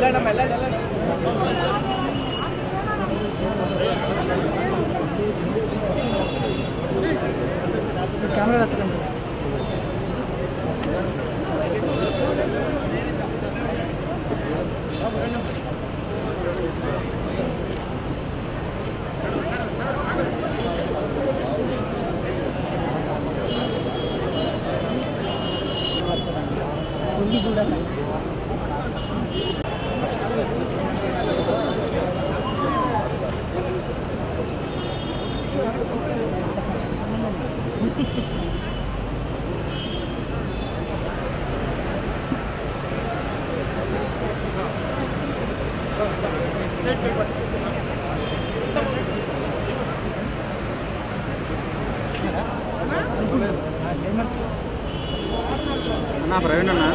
Camera ना प्रवीण अण्णा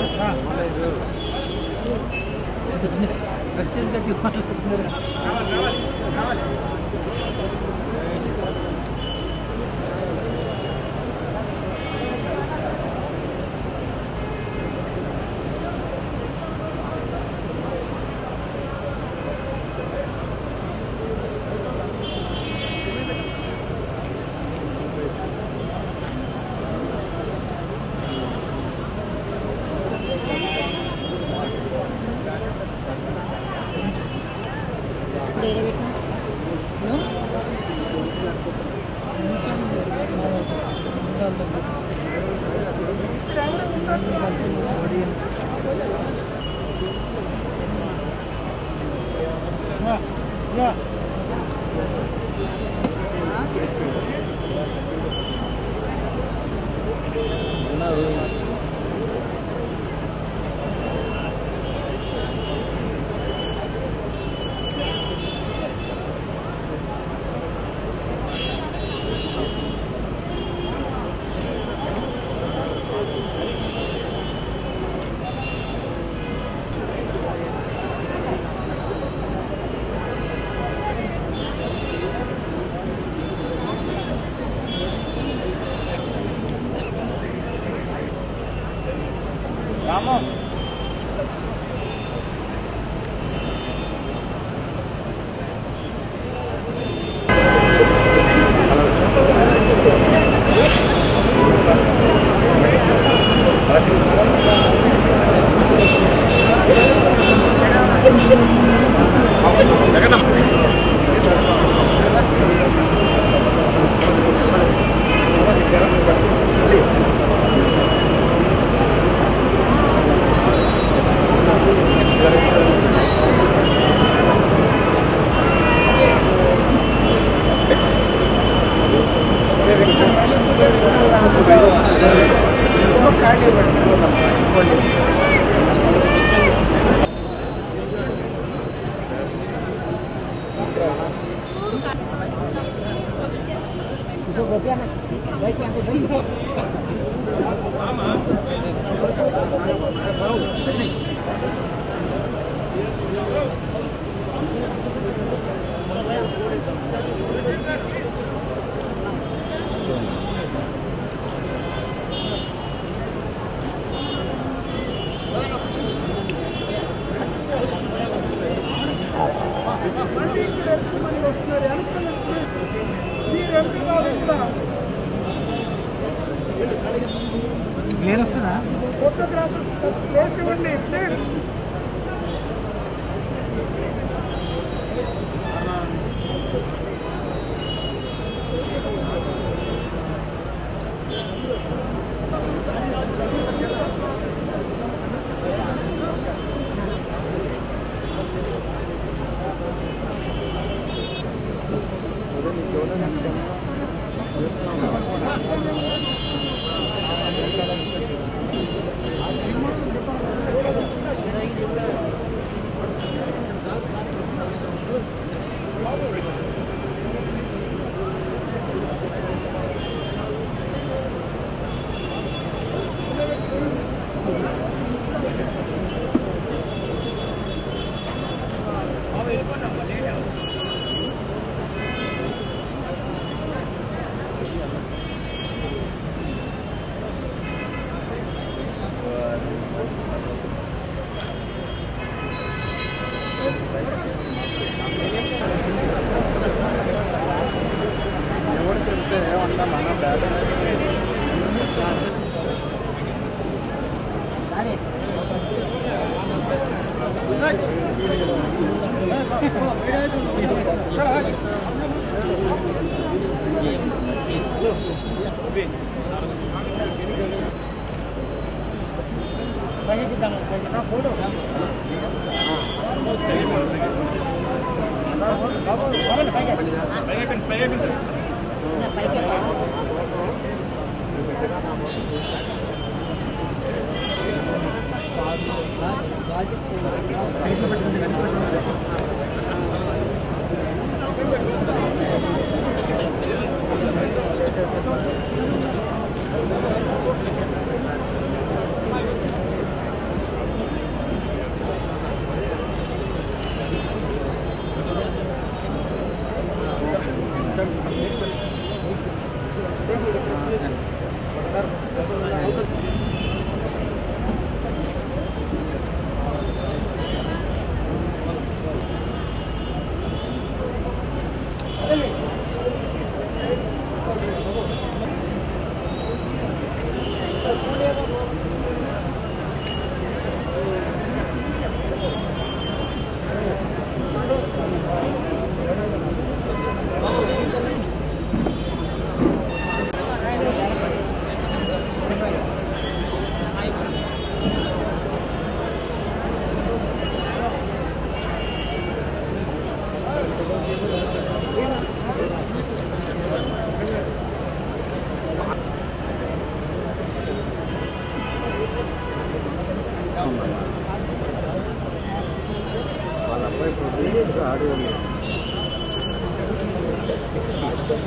వాళ్ళ అబ్బాయి ఇప్పుడు ఆడి ఉంది 60.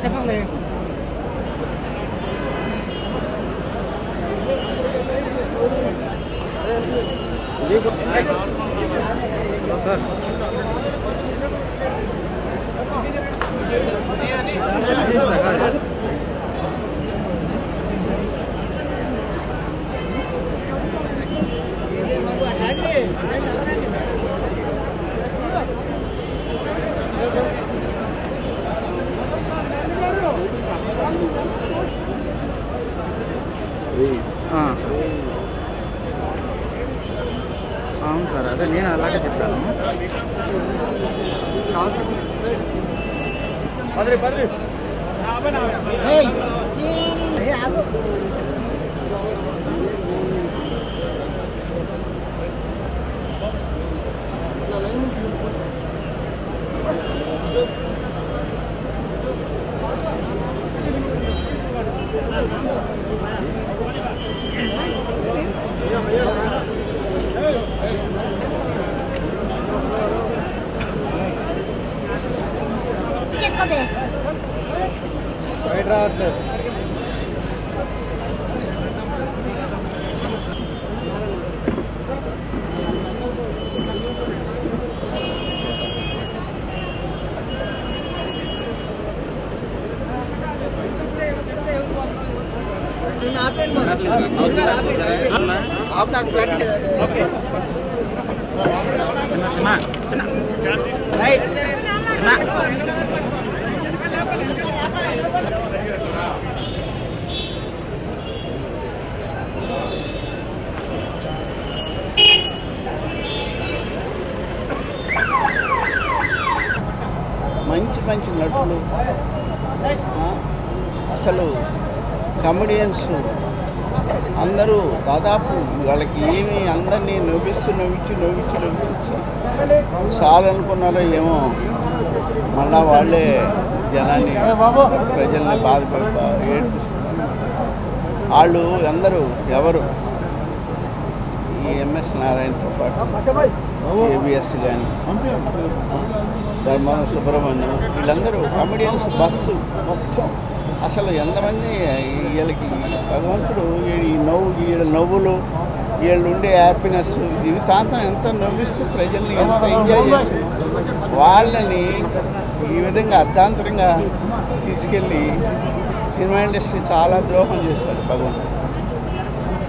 సార్ అవును సార్, అదే నేను అలాగే చెప్పాను. బయట రావట్లేదు. మంచి మంచి నటులు, అసలు కమెడియన్స్ అందరూ దాదాపు వాళ్ళకి ఏమి అందరినీ నవ్వించి చాలనుకున్నారో ఏమో, మళ్ళా వాళ్ళే జనాన్ని ప్రజల్ని ఏడిపిస్తున్నారు. వాళ్ళు అందరూ ఎవరు ఈ ఎంఎస్ నారాయణతో పాటు ఏబిఎస్ కానీ ధర్మవరం సుబ్రహ్మణ్యం వీళ్ళందరూ కమెడియన్స్ బస్సు మొత్తం అసలు ఎంతమంది వీళ్ళకి భగవంతుడు ఈ వీళ్ళ నవ్వులు వీళ్ళు ఉండే హ్యాపీనెస్ జీవితాంతం ఎంత నవ్విస్తూ ప్రజల్ని ఎంత ఎంజాయ్ చేస్తున్నారు. వాళ్ళని ఈ విధంగా అర్ధాంతరంగా తీసుకెళ్ళి సినిమా ఇండస్ట్రీ చాలా ద్రోహం చేశాడు భగవంతుడు.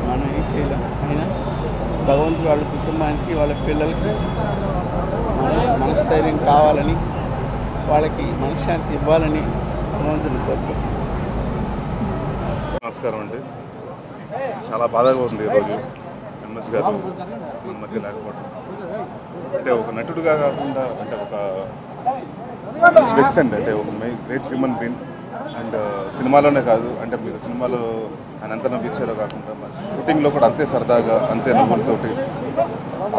మనం ఏం చేయలేం. అయినా భగవంతుడు వాళ్ళ కుటుంబానికి వాళ్ళ పిల్లలకి మనస్థైర్యం కావాలని, వాళ్ళకి మనశ్శాంతి ఇవ్వాలని భగవంతుని కోరుకుంటున్నాను. నమస్కారం అండి. చాలా బాధగా ఉంది ఈరోజు ఎంఎస్ గారు మన మధ్య లేకపోవడం. అంటే ఒక నటుడుగా కాకుండా అంటే ఒక మంచి వ్యక్తి అండి, అంటే ఒక గ్రేట్ హ్యూమన్ బీయింగ్. అండ్ సినిమాలోనే కాదు, అంటే మీరు సినిమాలో ఆయన ఎంత నవ్వించారో కాకుండా షూటింగ్లో కూడా అంతే సరదాగా అంతే నవ్వులతోటి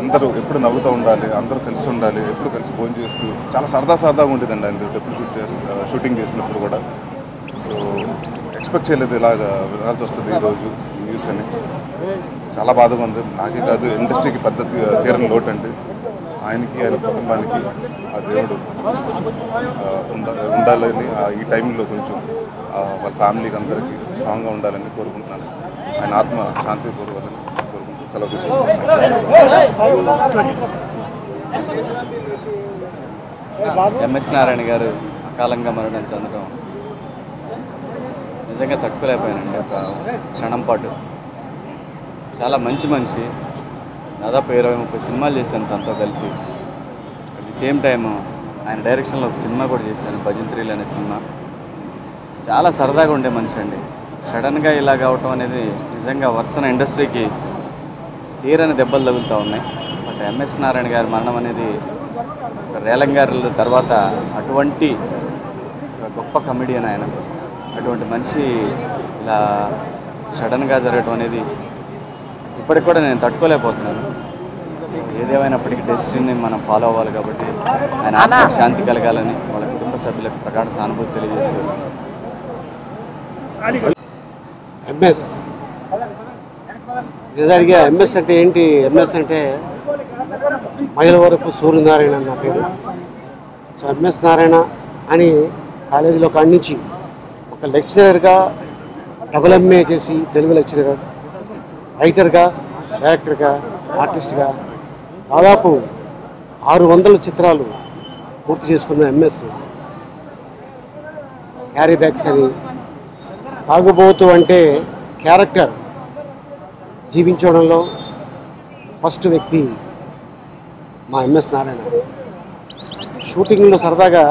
అందరూ ఎప్పుడు నవ్వుతూ ఉండాలి, అందరూ కలిసి ఉండాలి, ఎప్పుడు కలిసి భోజనం చేస్తూ చాలా సరదాగా ఉండేదండి ఆయన ఎప్పుడు షూటింగ్ చేసినప్పుడు కూడా. సో ఎక్స్పెక్ట్ చేయలేదు ఇలాగా వినాల్సి వస్తుంది ఈరోజు న్యూస్ అని. చాలా బాధగా ఉంది. నాకే కాదు, ఇండస్ట్రీకి పెద్ద తీరని లోటు అండి. ఆయనకి ఆయన కుటుంబానికి ఆ దేవుడు ఉండాలని, ఈ టైంలో కొంచెం వాళ్ళ ఫ్యామిలీకి అందరికీ స్ట్రాంగ్గా ఉండాలని కోరుకుంటున్నాను. ఆయన ఆత్మ శాంతి కోరుకోవాలని కోరుకుంటూ సెలవు తీసుకుంటున్నాను. ఎంఎస్ నారాయణ గారు అకాలంగా మరణం చెందడం నిజంగా తట్టుకోలేకపోయానండి. ఒక క్షణం పాటు చాలా మంచి మనిషి. దాదాపు 20-30 సినిమాలు చేశాను తనతో కలిసి. అట్ ది సేమ్ టైం ఆయన డైరెక్షన్లో ఒక సినిమా కూడా చేశాను, భజంత్రీలు అనే సినిమా. చాలా సరదాగా ఉండే మనిషి అండి. సడన్గా ఇలా కావటం అనేది నిజంగా వర్సన ఇండస్ట్రీకి తీరని దెబ్బలు తగులుతూ ఉన్నాయి. బట్ ఎంఎస్ నారాయణ గారి మరణం అనేది రేలం గారి తర్వాత అటువంటి గొప్ప కమెడియన్ ఆయన. అటువంటి మనిషి ఇలా సడన్గా జరగటం అనేది ఇప్పటికి కూడా నేను తట్టుకోలేకపోతున్నాను. ఏదేమైనప్పటికీ డెస్టినీని మనం ఫాలో అవ్వాలి కాబట్టి ఆయన ఆత్మకు శాంతి కలగాలని వాళ్ళ కుటుంబ సభ్యులకు ప్రగాఢ సానుభూతి తెలియజేస్తూ ఎంఎస్ నిజానికి ఎంఎస్ అంటే ఏంటి? ఎంఎస్ అంటే మైలవరపు సూర్యనారాయణ అన్న పేరు. సో ఎంఎస్ నారాయణ అని కాలేజీలో కాడి నుంచి ఒక లెక్చరర్గా డబుల్ ఎంఏ చేసి తెలుగు లెక్చరర్, రైటర్గా, డైరెక్టర్గా, ఆర్టిస్ట్గా దాదాపు 600 చిత్రాలు పూర్తి చేసుకున్న ఎంఎస్ క్యారీ బ్యాగ్స్ అని తాగుబోతు అంటే క్యారెక్టర్ జీవించడంలో ఫస్ట్ వ్యక్తి మా ఎంఎస్ నారాయణ. షూటింగ్లో సరదాగా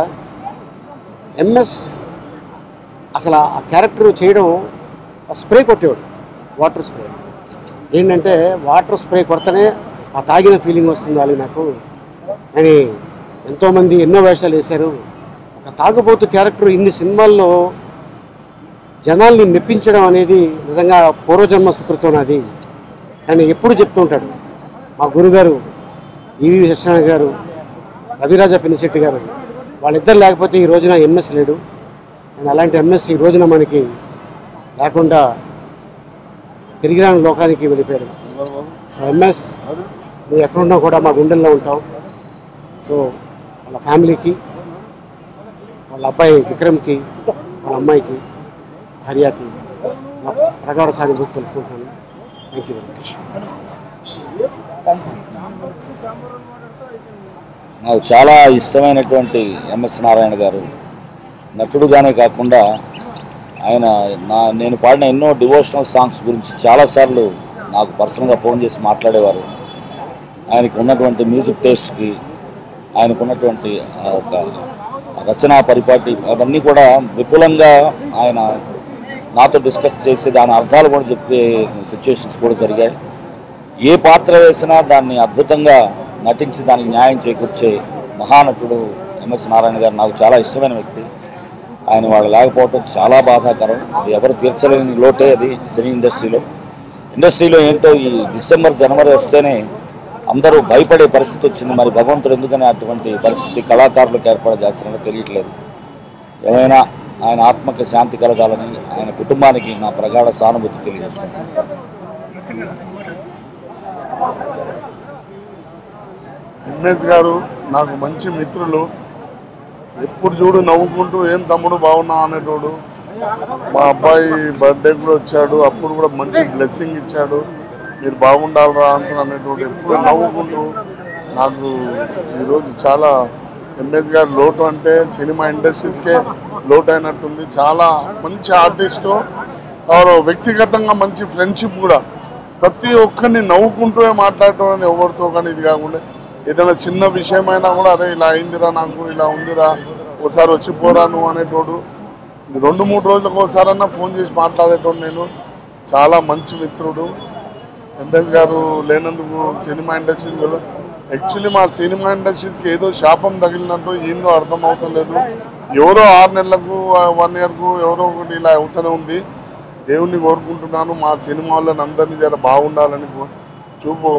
ఎంఎస్ అసలు ఆ క్యారెక్టర్ చేయడం స్ప్రే కొట్టేవాడు, వాటర్ స్ప్రే. ఏంటంటే వాటర్ స్ప్రే కొడితేనే ఆ తాగిన ఫీలింగ్ వస్తుంది అది నాకు అని ఎంతోమంది ఎన్నో వేషాలు వేశారు. ఒక తాగుబోతు క్యారెక్టర్ ఇన్ని సినిమాల్లో జనాల్ని మెప్పించడం అనేది నిజంగా పూర్వజన్మ సుకృతం అది. ఆయన ఎప్పుడు చెప్తూ ఉంటాడు. మా గురుగారు ఈవి సత్యనారాయణ గారు, రవిరాజ పినిశెట్టి గారు, వాళ్ళిద్దరు లేకపోతే ఈ రోజున ఎంఎస్ లేడు. అండ్ అలాంటి ఎంఎస్ ఈ రోజున మనకి లేకుండా తిరిగి రాని లోకానికి వెళ్ళిపోయాడు. సో ఎంఎస్ నువ్వు ఎక్కడున్నా కూడా మా గుండెల్లో ఉంటావు. సో వాళ్ళ ఫ్యామిలీకి, వాళ్ళ అబ్బాయి విక్రమ్కి, వాళ్ళ అమ్మాయికి హరియాకి నా ప్రగాఢ సానుభూతి తెలుపుకుంటాను. Thank you very much. నాకు చాలా ఇష్టమైనటువంటి ఎంఎస్ నారాయణ గారు నటుడుగానే కాకుండా ఆయన నేను పాడిన ఎన్నో డివోషనల్ సాంగ్స్ గురించి చాలాసార్లు నాకు పర్సనల్గా ఫోన్ చేసి మాట్లాడేవారు. ఆయనకు ఉన్నటువంటి మ్యూజిక్ టేస్ట్కి, ఆయనకు ఉన్నటువంటి ఒక రచనా పరిపాటి అవన్నీ కూడా విపులంగా ఆయన నాతో డిస్కస్ చేసి దాని అర్థాలు కూడా చెప్పే సిచ్యువేషన్స్ కూడా జరిగాయి. ఏ పాత్ర వేసినా దాన్ని అద్భుతంగా నటించి దానికి న్యాయం చేకూర్చే మహానటుడు ఎంఎస్ నారాయణ గారు. నాకు చాలా ఇష్టమైన వ్యక్తి. ఆయన వాళ్ళు లేకపోవటం చాలా బాధాకరం. అది ఎవరు తీర్చలేని లోటే అది సినీ ఇండస్ట్రీలో ఏంటో ఈ డిసెంబర్ జనవరి వస్తేనే అందరూ భయపడే పరిస్థితి వచ్చింది. మరి భగవంతుడు ఎందుకని అటువంటి పరిస్థితి కళాకారులకు ఏర్పాటు చేస్తున్నారో తెలియట్లేదు. ఏమైనా ఆయన ఆత్మకి శాంతి కలగాలని, ఆయన కుటుంబానికి నా ప్రగాఢ సానుభూతి తెలియజేసుకుంటాను. ఎంఎస్ గారు నాకు మంచి మిత్రులు. ఎప్పుడు చూడు నవ్వుకుంటూ ఏం తమ్ముడు బాగున్నా అనేటోడు. మా అబ్బాయి బర్త్డే కూడా వచ్చాడు, అప్పుడు కూడా మంచి బ్లెస్సింగ్ ఇచ్చాడు. మీరు బాగుండాలరా అనేటోడు. ఎప్పుడు నవ్వుకుంటూ నాకు ఈరోజు చాలా ఎంఎస్ గారు లోటు అంటే సినిమా ఇండస్ట్రీస్కే లోటు అయినట్టుంది. చాలా మంచి ఆర్టిస్టు, వ్యక్తిగతంగా మంచి ఫ్రెండ్షిప్ కూడా. ప్రతి ఒక్కరిని నవ్వుకుంటూ మాట్లాడటం ఎవరితో కానీ ఇది కాకుండా ఏదైనా చిన్న విషయమైనా కూడా అదే ఇలా అయిందిరా, నాకు ఇలా ఉందిరా, ఒకసారి వచ్చిపోరా నువ్వు అనేటోడు. 2-3 రోజులకు ఒకసారన్నా ఫోన్ చేసి మాట్లాడేటోడు. నేను చాలా మంచి మిత్రుడు. ఎంఎస్ గారు లేనందుకు సినిమా ఇండస్ట్రీస్ యాక్చువల్లీ మా సినిమా ఇండస్ట్రీస్కి ఏదో శాపం తగిలినట్టు ఏందో అర్థం అవుతం లేదు. ఎవరో 6 నెలలకు 1 ఇయర్కు ఎవరో ఒకటి ఇలా అవుతూనే ఉంది. దేవుణ్ణి కోరుకుంటున్నాను మా సినిమా వాళ్ళని అందరినీ జర బాగుండాలని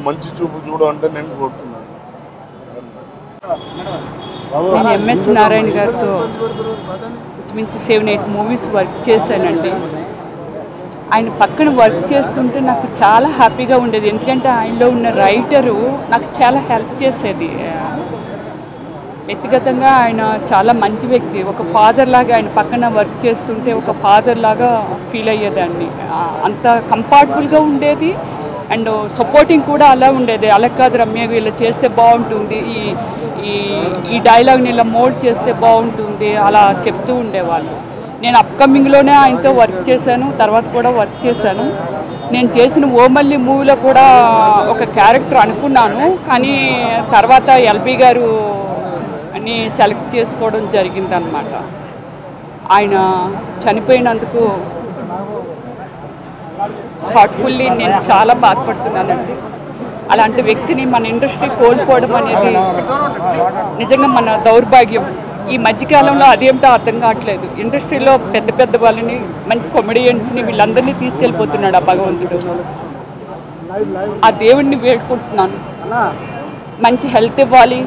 మంచి చూపు చూడు అంటే నేను కోరుతున్నాను. నేను ఎంఎస్ నారాయణ గారితో మించి 7-8 మూవీస్ వర్క్ చేశానండి. ఆయన పక్కన వర్క్ చేస్తుంటే నాకు చాలా హ్యాపీగా ఉండేది. ఎందుకంటే ఆయనలో ఉన్న రైటరు నాకు చాలా హెల్ప్ చేసేది. వ్యక్తిగతంగా ఆయన చాలా మంచి వ్యక్తి. ఒక ఫాదర్ లాగా ఆయన పక్కన వర్క్ చేస్తుంటే ఒక ఫాదర్ లాగా ఫీల్ అయ్యేదాన్ని. అంత కంఫర్టబుల్గా ఉండేది. అండ్ సపోర్టింగ్ కూడా అలా ఉండేది. అలా కాదు రమ్య ఇలా చేస్తే బాగుంటుంది, ఈ డైలాగ్ని ఇలా మోల్డ్ చేస్తే బాగుంటుంది అలా చెప్తూ ఉండేవాళ్ళు. నేను అప్కమింగ్లోనే ఆయనతో వర్క్ చేశాను, తర్వాత కూడా వర్క్ చేశాను. నేను చేసిన ఓమల్లి మూవీలో కూడా ఒక క్యారెక్టర్ అనుకున్నాను, కానీ తర్వాత ఎల్బీ గారు అని సెలెక్ట్ చేసుకోవడం జరిగిందనమాట. ఆయన చనిపోయినందుకు హార్ట్ఫుల్లీ నేను చాలా బాధపడుతున్నానండి. అలాంటి వ్యక్తిని మన ఇండస్ట్రీ కోల్పోవడం అనేది నిజంగా మన దౌర్భాగ్యం. ఈ మధ్యకాలంలో అదేమిటో అర్థం కావట్లేదు. ఇండస్ట్రీలో పెద్ద పెద్ద వాళ్ళని, మంచి కామెడియన్స్ని వీళ్ళందరినీ తీసుకెళ్ళిపోతున్నాడు ఆ భగవంతుడు. ఆ దేవుడిని వేడుకుంటున్నాను, మంచి హెల్త్ ఇవ్వాలి.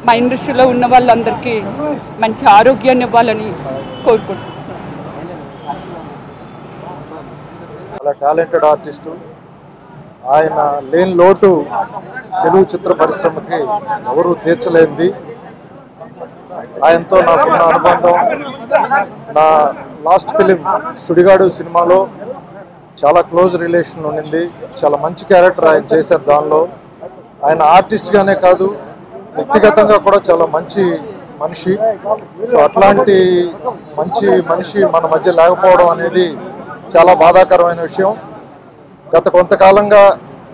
మా ఇండస్ట్రీలో ఉన్న వాళ్ళందరికీ మంచి ఆరోగ్యాన్ని ఇవ్వాలని కోరుకుంటున్నాను. చాలా టాలెంటెడ్ ఆర్టిస్టు. ఆయన లేని లోటు తెలుగు చిత్ర పరిశ్రమకి ఎవరూ తీర్చలేనిది. ఆయనతో నాకున్న అనుబంధం, నా లాస్ట్ ఫిలిం సుడిగాడు సినిమాలో చాలా క్లోజ్ రిలేషన్ ఉండింది. చాలా మంచి క్యారెక్టర్ ఆయన చేశారు. దానిలో ఆయన ఆర్టిస్ట్గానే కాదు, వ్యక్తిగతంగా కూడా చాలా మంచి మనిషి. సో అట్లాంటి మంచి మనిషి మన మధ్య లేకపోవడం అనేది చాలా బాధాకరమైన విషయం. గత కొంతకాలంగా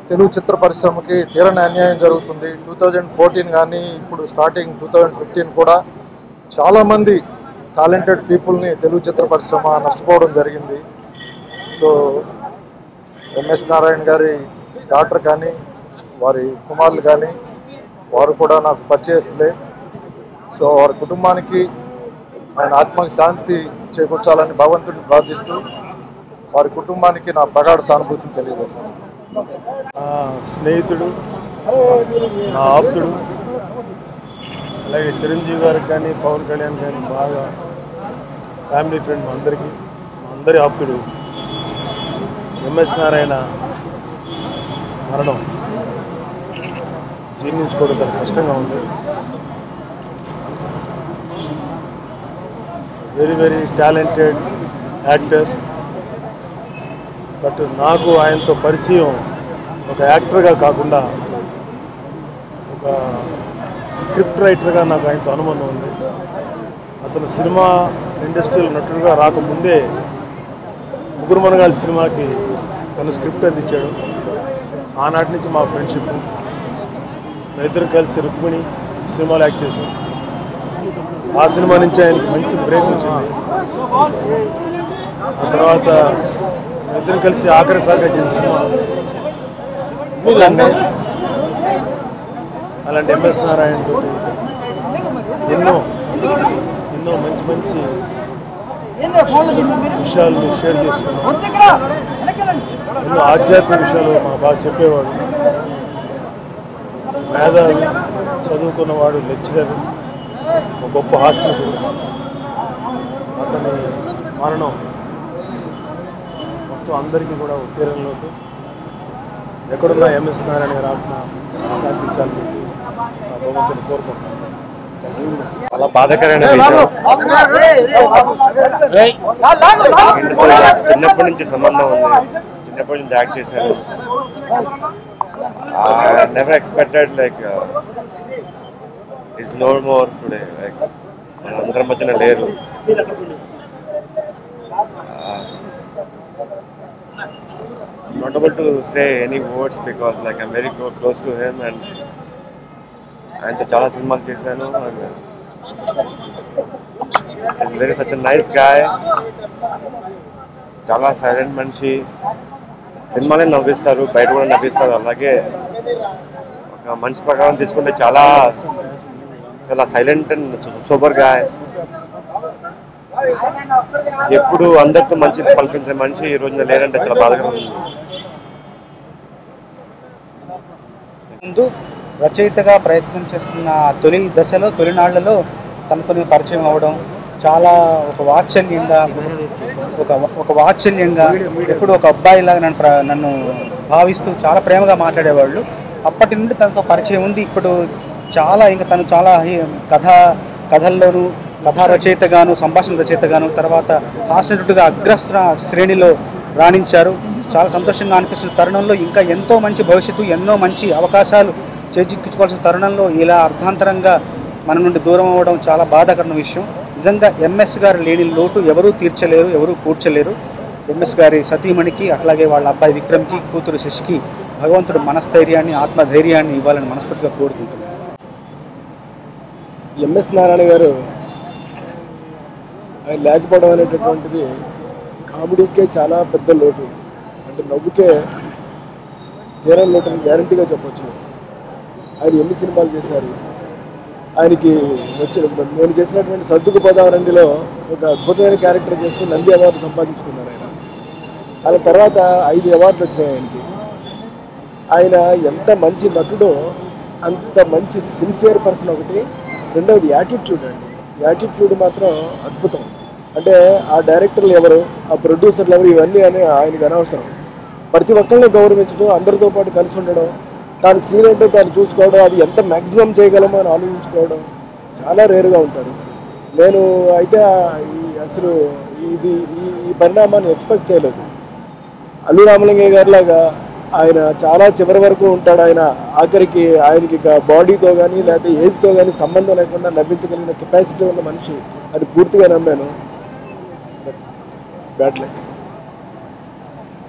తెలుగు చిత్ర పరిశ్రమకి తీరని అన్యాయం జరుగుతుంది. 2014 కానీ ఇప్పుడు స్టార్టింగ్ 2015 కూడా చాలామంది టాలెంటెడ్ పీపుల్ని తెలుగు చిత్ర పరిశ్రమ నష్టపోవడం జరిగింది. సో ఎంఎస్ నారాయణ గారి డాక్టర్ కానీ వారి కుమారులు కానీ వారు కూడా నాకు పరిచయస్తులే. సో వారి కుటుంబానికి ఆయన ఆత్మకి శాంతి చేకూర్చాలని భగవంతుడిని ప్రార్థిస్తూ వారి కుటుంబానికి నా ప్రగాఢ సానుభూతిని తెలియజేస్తాను. నా స్నేహితుడు, నా ఆప్తుడు, అలాగే చిరంజీవి గారికి కానీ పవన్ కళ్యాణ్ కానీ బాగా ఫ్యామిలీ ఫ్రెండ్ అందరి ఆప్తుడు ఎంఎస్ నారాయణ మరణం జీర్ణించుకోవడం చాలా కష్టంగా ఉంది. Very very talented actor. But నాకు ఆయనతో పరిచయం ఒక యాక్టర్గా కాకుండా ఒక స్క్రిప్ట్ రైటర్గా నాకు ఆయనతో అనుబంధం ఉంది. అతను సినిమా ఇండస్ట్రీలో నటుడుగా రాకముందే ముగ్గురు మనగాళ్ళ సినిమాకి తను స్క్రిప్ట్ అందించాడు. ఆనాటి నుంచి మా ఫ్రెండ్షిప్. ఇద్దరు కలిసి రుక్మిణి సినిమాలో యాక్ట్ చేశాం. ఆ సినిమా నుంచి ఆయనకి మంచి బ్రేక్ వచ్చింది. ఆ తర్వాత ఇద్దరు కలిసి ఆఖరిసారిగా చేసిన సినిమా అలాంటి ఎంఎస్ నారాయణ తోటి ఎన్నో మంచి మంచి విషయాలు షేర్ చేసుకున్నాం. ఎన్నో ఆధ్యాత్మిక విషయాలు మా బాగా చెప్పేవాడు. మేధావి, చదువుకున్నవాడు, లెక్చరర్, ఒక గొప్ప హాస్యకుడు. అతని మరణం మొత్తం అందరికీ కూడా తీరంలోకి ఎక్కడున్నా ఎంఎస్ నారాయణ గారి ఆత్మ శాంతించాలని చెప్పి ఆ భగవంతుని కోరుకుంటున్నాను. చాలా బాధాకరమైన చిన్నప్పటి నుంచి సంబంధం ఉంది. చిన్నప్పటి నుంచి యాక్ట్ చేశాను. Never expected like is no more today. Like మన అందరి మధ్యన లేరు. Not able to say any words because like I'm very close to him and ఆయనతో చాలా సినిమాలు చేశాను. And it's very such a nice guy. చాలా సైలెంట్ మనిషి. సినిమాలే నవ్విస్తారు, బయట కూడా నవ్విస్తారు. అలాగే ఒక మనిషి ప్రకారం తీసుకుంటే చాలా చాలా సైలెంట్ అండ్ సూపర్ గాయ్. ఎప్పుడు అందరితో మంచి పలికించే మనిషి ఈ రోజున లేరంటే చాలా బాధగా ఉంది. ముందు రచయితగా ప్రయత్నం చేస్తున్న తొలి దశలో, తొలినాళ్లలో తనతో పరిచయం అవ్వడం చాలా ఒక వాత్సల్యంగా ఎప్పుడు ఒక అబ్బాయిలాగా నన్ను భావిస్తూ చాలా ప్రేమగా మాట్లాడేవాళ్ళు. అప్పటి నుండి తనతో పరిచయం ఉంది. ఇప్పుడు చాలా ఇంకా తను చాలా కథల్లోనూ కథా రచయితగాను, సంభాషణ రచయితగాను, తర్వాత హాస్యనటుడిగా అగ్రస్త్ర శ్రేణిలో రాణించారు. చాలా సంతోషంగా అనిపిస్తున్న తరుణంలో ఇంకా ఎంతో మంచి భవిష్యత్తు, ఎన్నో మంచి అవకాశాలు చేజిక్కించుకోవాల్సిన తరుణంలో ఇలా అర్ధాంతరంగా మన నుండి దూరం అవ్వడం చాలా బాధాకరమైన విషయం. నిజంగా ఎంఎస్ గారు లేని లోటు ఎవరూ తీర్చలేరు, ఎవరూ కూర్చలేరు. ఎంఎస్ గారి సతీమణికి, అట్లాగే వాళ్ళ అబ్బాయి విక్రమ్కి, కూతురు శశికి భగవంతుడు మనస్థైర్యాన్ని, ఆత్మధైర్యాన్ని ఇవ్వాలని మనస్ఫూర్తిగా కోరుకుంటున్నాను. ఎంఎస్ నారాయణ గారు ఆయన లేకపోవడం అనేటటువంటిది కామెడీకే చాలా పెద్ద లోటు. అంటే నవ్వుకే తీరం లోటుని గ్యారంటీగా చెప్పొచ్చు. ఆయన ఎన్ని సినిమాలు చేశారు. ఆయనకి నేను చేసినటువంటి సర్దుకు పదావరండిలో ఒక అద్భుతమైన క్యారెక్టర్ చేసి నంది అవార్డు సంపాదించుకున్నారు ఆయన. ఆ తర్వాత 5 అవార్డులు వచ్చినాయి ఆయనకి. ఆయన ఎంత మంచి నటుడో అంత మంచి సిన్సియర్ పర్సన్ ఒకటి. రెండవది యాటిట్యూడ్ అండి. యాటిట్యూడ్ మాత్రం అద్భుతం. అంటే ఆ డైరెక్టర్లు ఎవరు, ఆ ప్రొడ్యూసర్లు ఎవరు, ఇవన్నీ అని ఆయనకు అనవసరం. ప్రతి ఒక్కరిని గౌరవించడం, అందరితో పాటు కలిసి ఉండడం, తాను సీన్ ఏంటో తాను చూసుకోవడం, అది ఎంత మ్యాక్సిమం చేయగలమో అని ఆలోచించుకోవడం చాలా రేరుగా ఉంటారు. నేను అయితే అసలు ఈ పరిణామాన్ని ఎక్స్పెక్ట్ చేయలేదు. అల్లు రామలింగయ్య గారి లాగా ఆయన చాలా చివరి వరకు ఉంటాడు. ఆయన ఆఖరికి ఆయనకి బాడీతో కానీ లేకపోతే ఏజ్తో కానీ సంబంధం లేకుండా నవ్వించగలిగిన కెపాసిటీ ఉన్న మనిషి అది పూర్తిగా నమ్మాను. Bad luck.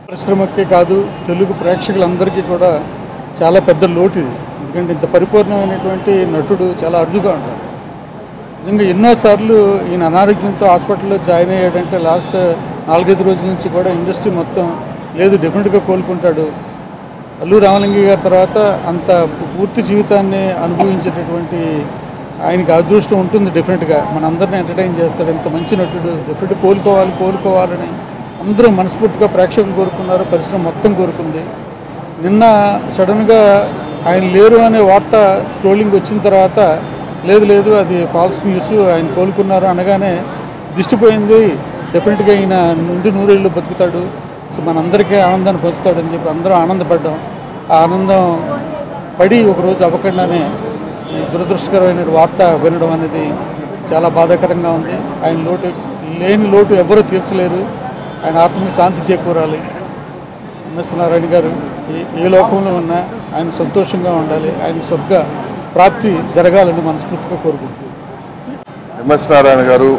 పరిశ్రమకే కాదు తెలుగు ప్రేక్షకులందరికీ కూడా చాలా పెద్ద లోటు ఇది. ఎందుకంటే ఇంత పరిపూర్ణమైనటువంటి నటుడు చాలా అరుదుగా ఉంటాడు. నిజంగా ఎన్నోసార్లు ఈయన అనారోగ్యంతో హాస్పిటల్లో జాయిన్ అయ్యాడంటే లాస్ట్ 4-5 రోజుల నుంచి కూడా ఇండస్ట్రీ మొత్తం లేదు డెఫినెట్గా కోలుకుంటాడు. అల్లు రామలింగయ్య గారి తర్వాత అంత పూర్తి జీవితాన్ని అనుభవించేటటువంటి ఆయనకి అదృష్టం ఉంటుంది. డెఫినెట్గా మనందరినీ ఎంటర్టైన్ చేస్తాడు. ఇంత మంచి నటుడు డెఫినెట్గా కోలుకోవాలని అందరూ మనస్ఫూర్తిగా ప్రేక్షకులు కోరుకున్నారు, పరిశ్రమ మొత్తం కోరుకుంది. నిన్న సడన్గా ఆయన లేరు అనే వార్త స్ట్రోలింగ్ వచ్చిన తర్వాత లేదు అది ఫాల్స్ న్యూస్, ఆయన కోలుకున్నారు అనగానే దిష్టిపోయింది. డెఫినెట్గా ఈయన నుండి 100 ఏళ్ళు బతుకుతాడు, సో మనందరికీ ఆనందాన్ని పంచుతాడని చెప్పి అందరూ ఆనందపడ్డాం. ఆ ఆనందం పడి ఒకరోజు అవ్వకుండానే ఈ దురదృష్టకరమైన వార్త వినడం అనేది చాలా బాధాకరంగా ఉంది. ఆయన లేని లోటు ఎవరూ తీర్చలేరు. ఆయన ఆత్మకి శాంతి చేకూరాలి. ఎంఎస్ నారాయణ గారు ఏ లోకంలో ఉన్నా ఆయన సంతోషంగా ఉండాలి, ఆయన స్వర్గ ప్రాప్తి జరగాలని మనస్ఫూర్తిగా కోరుకుంటున్నాను. ఎంఎస్ నారాయణ గారు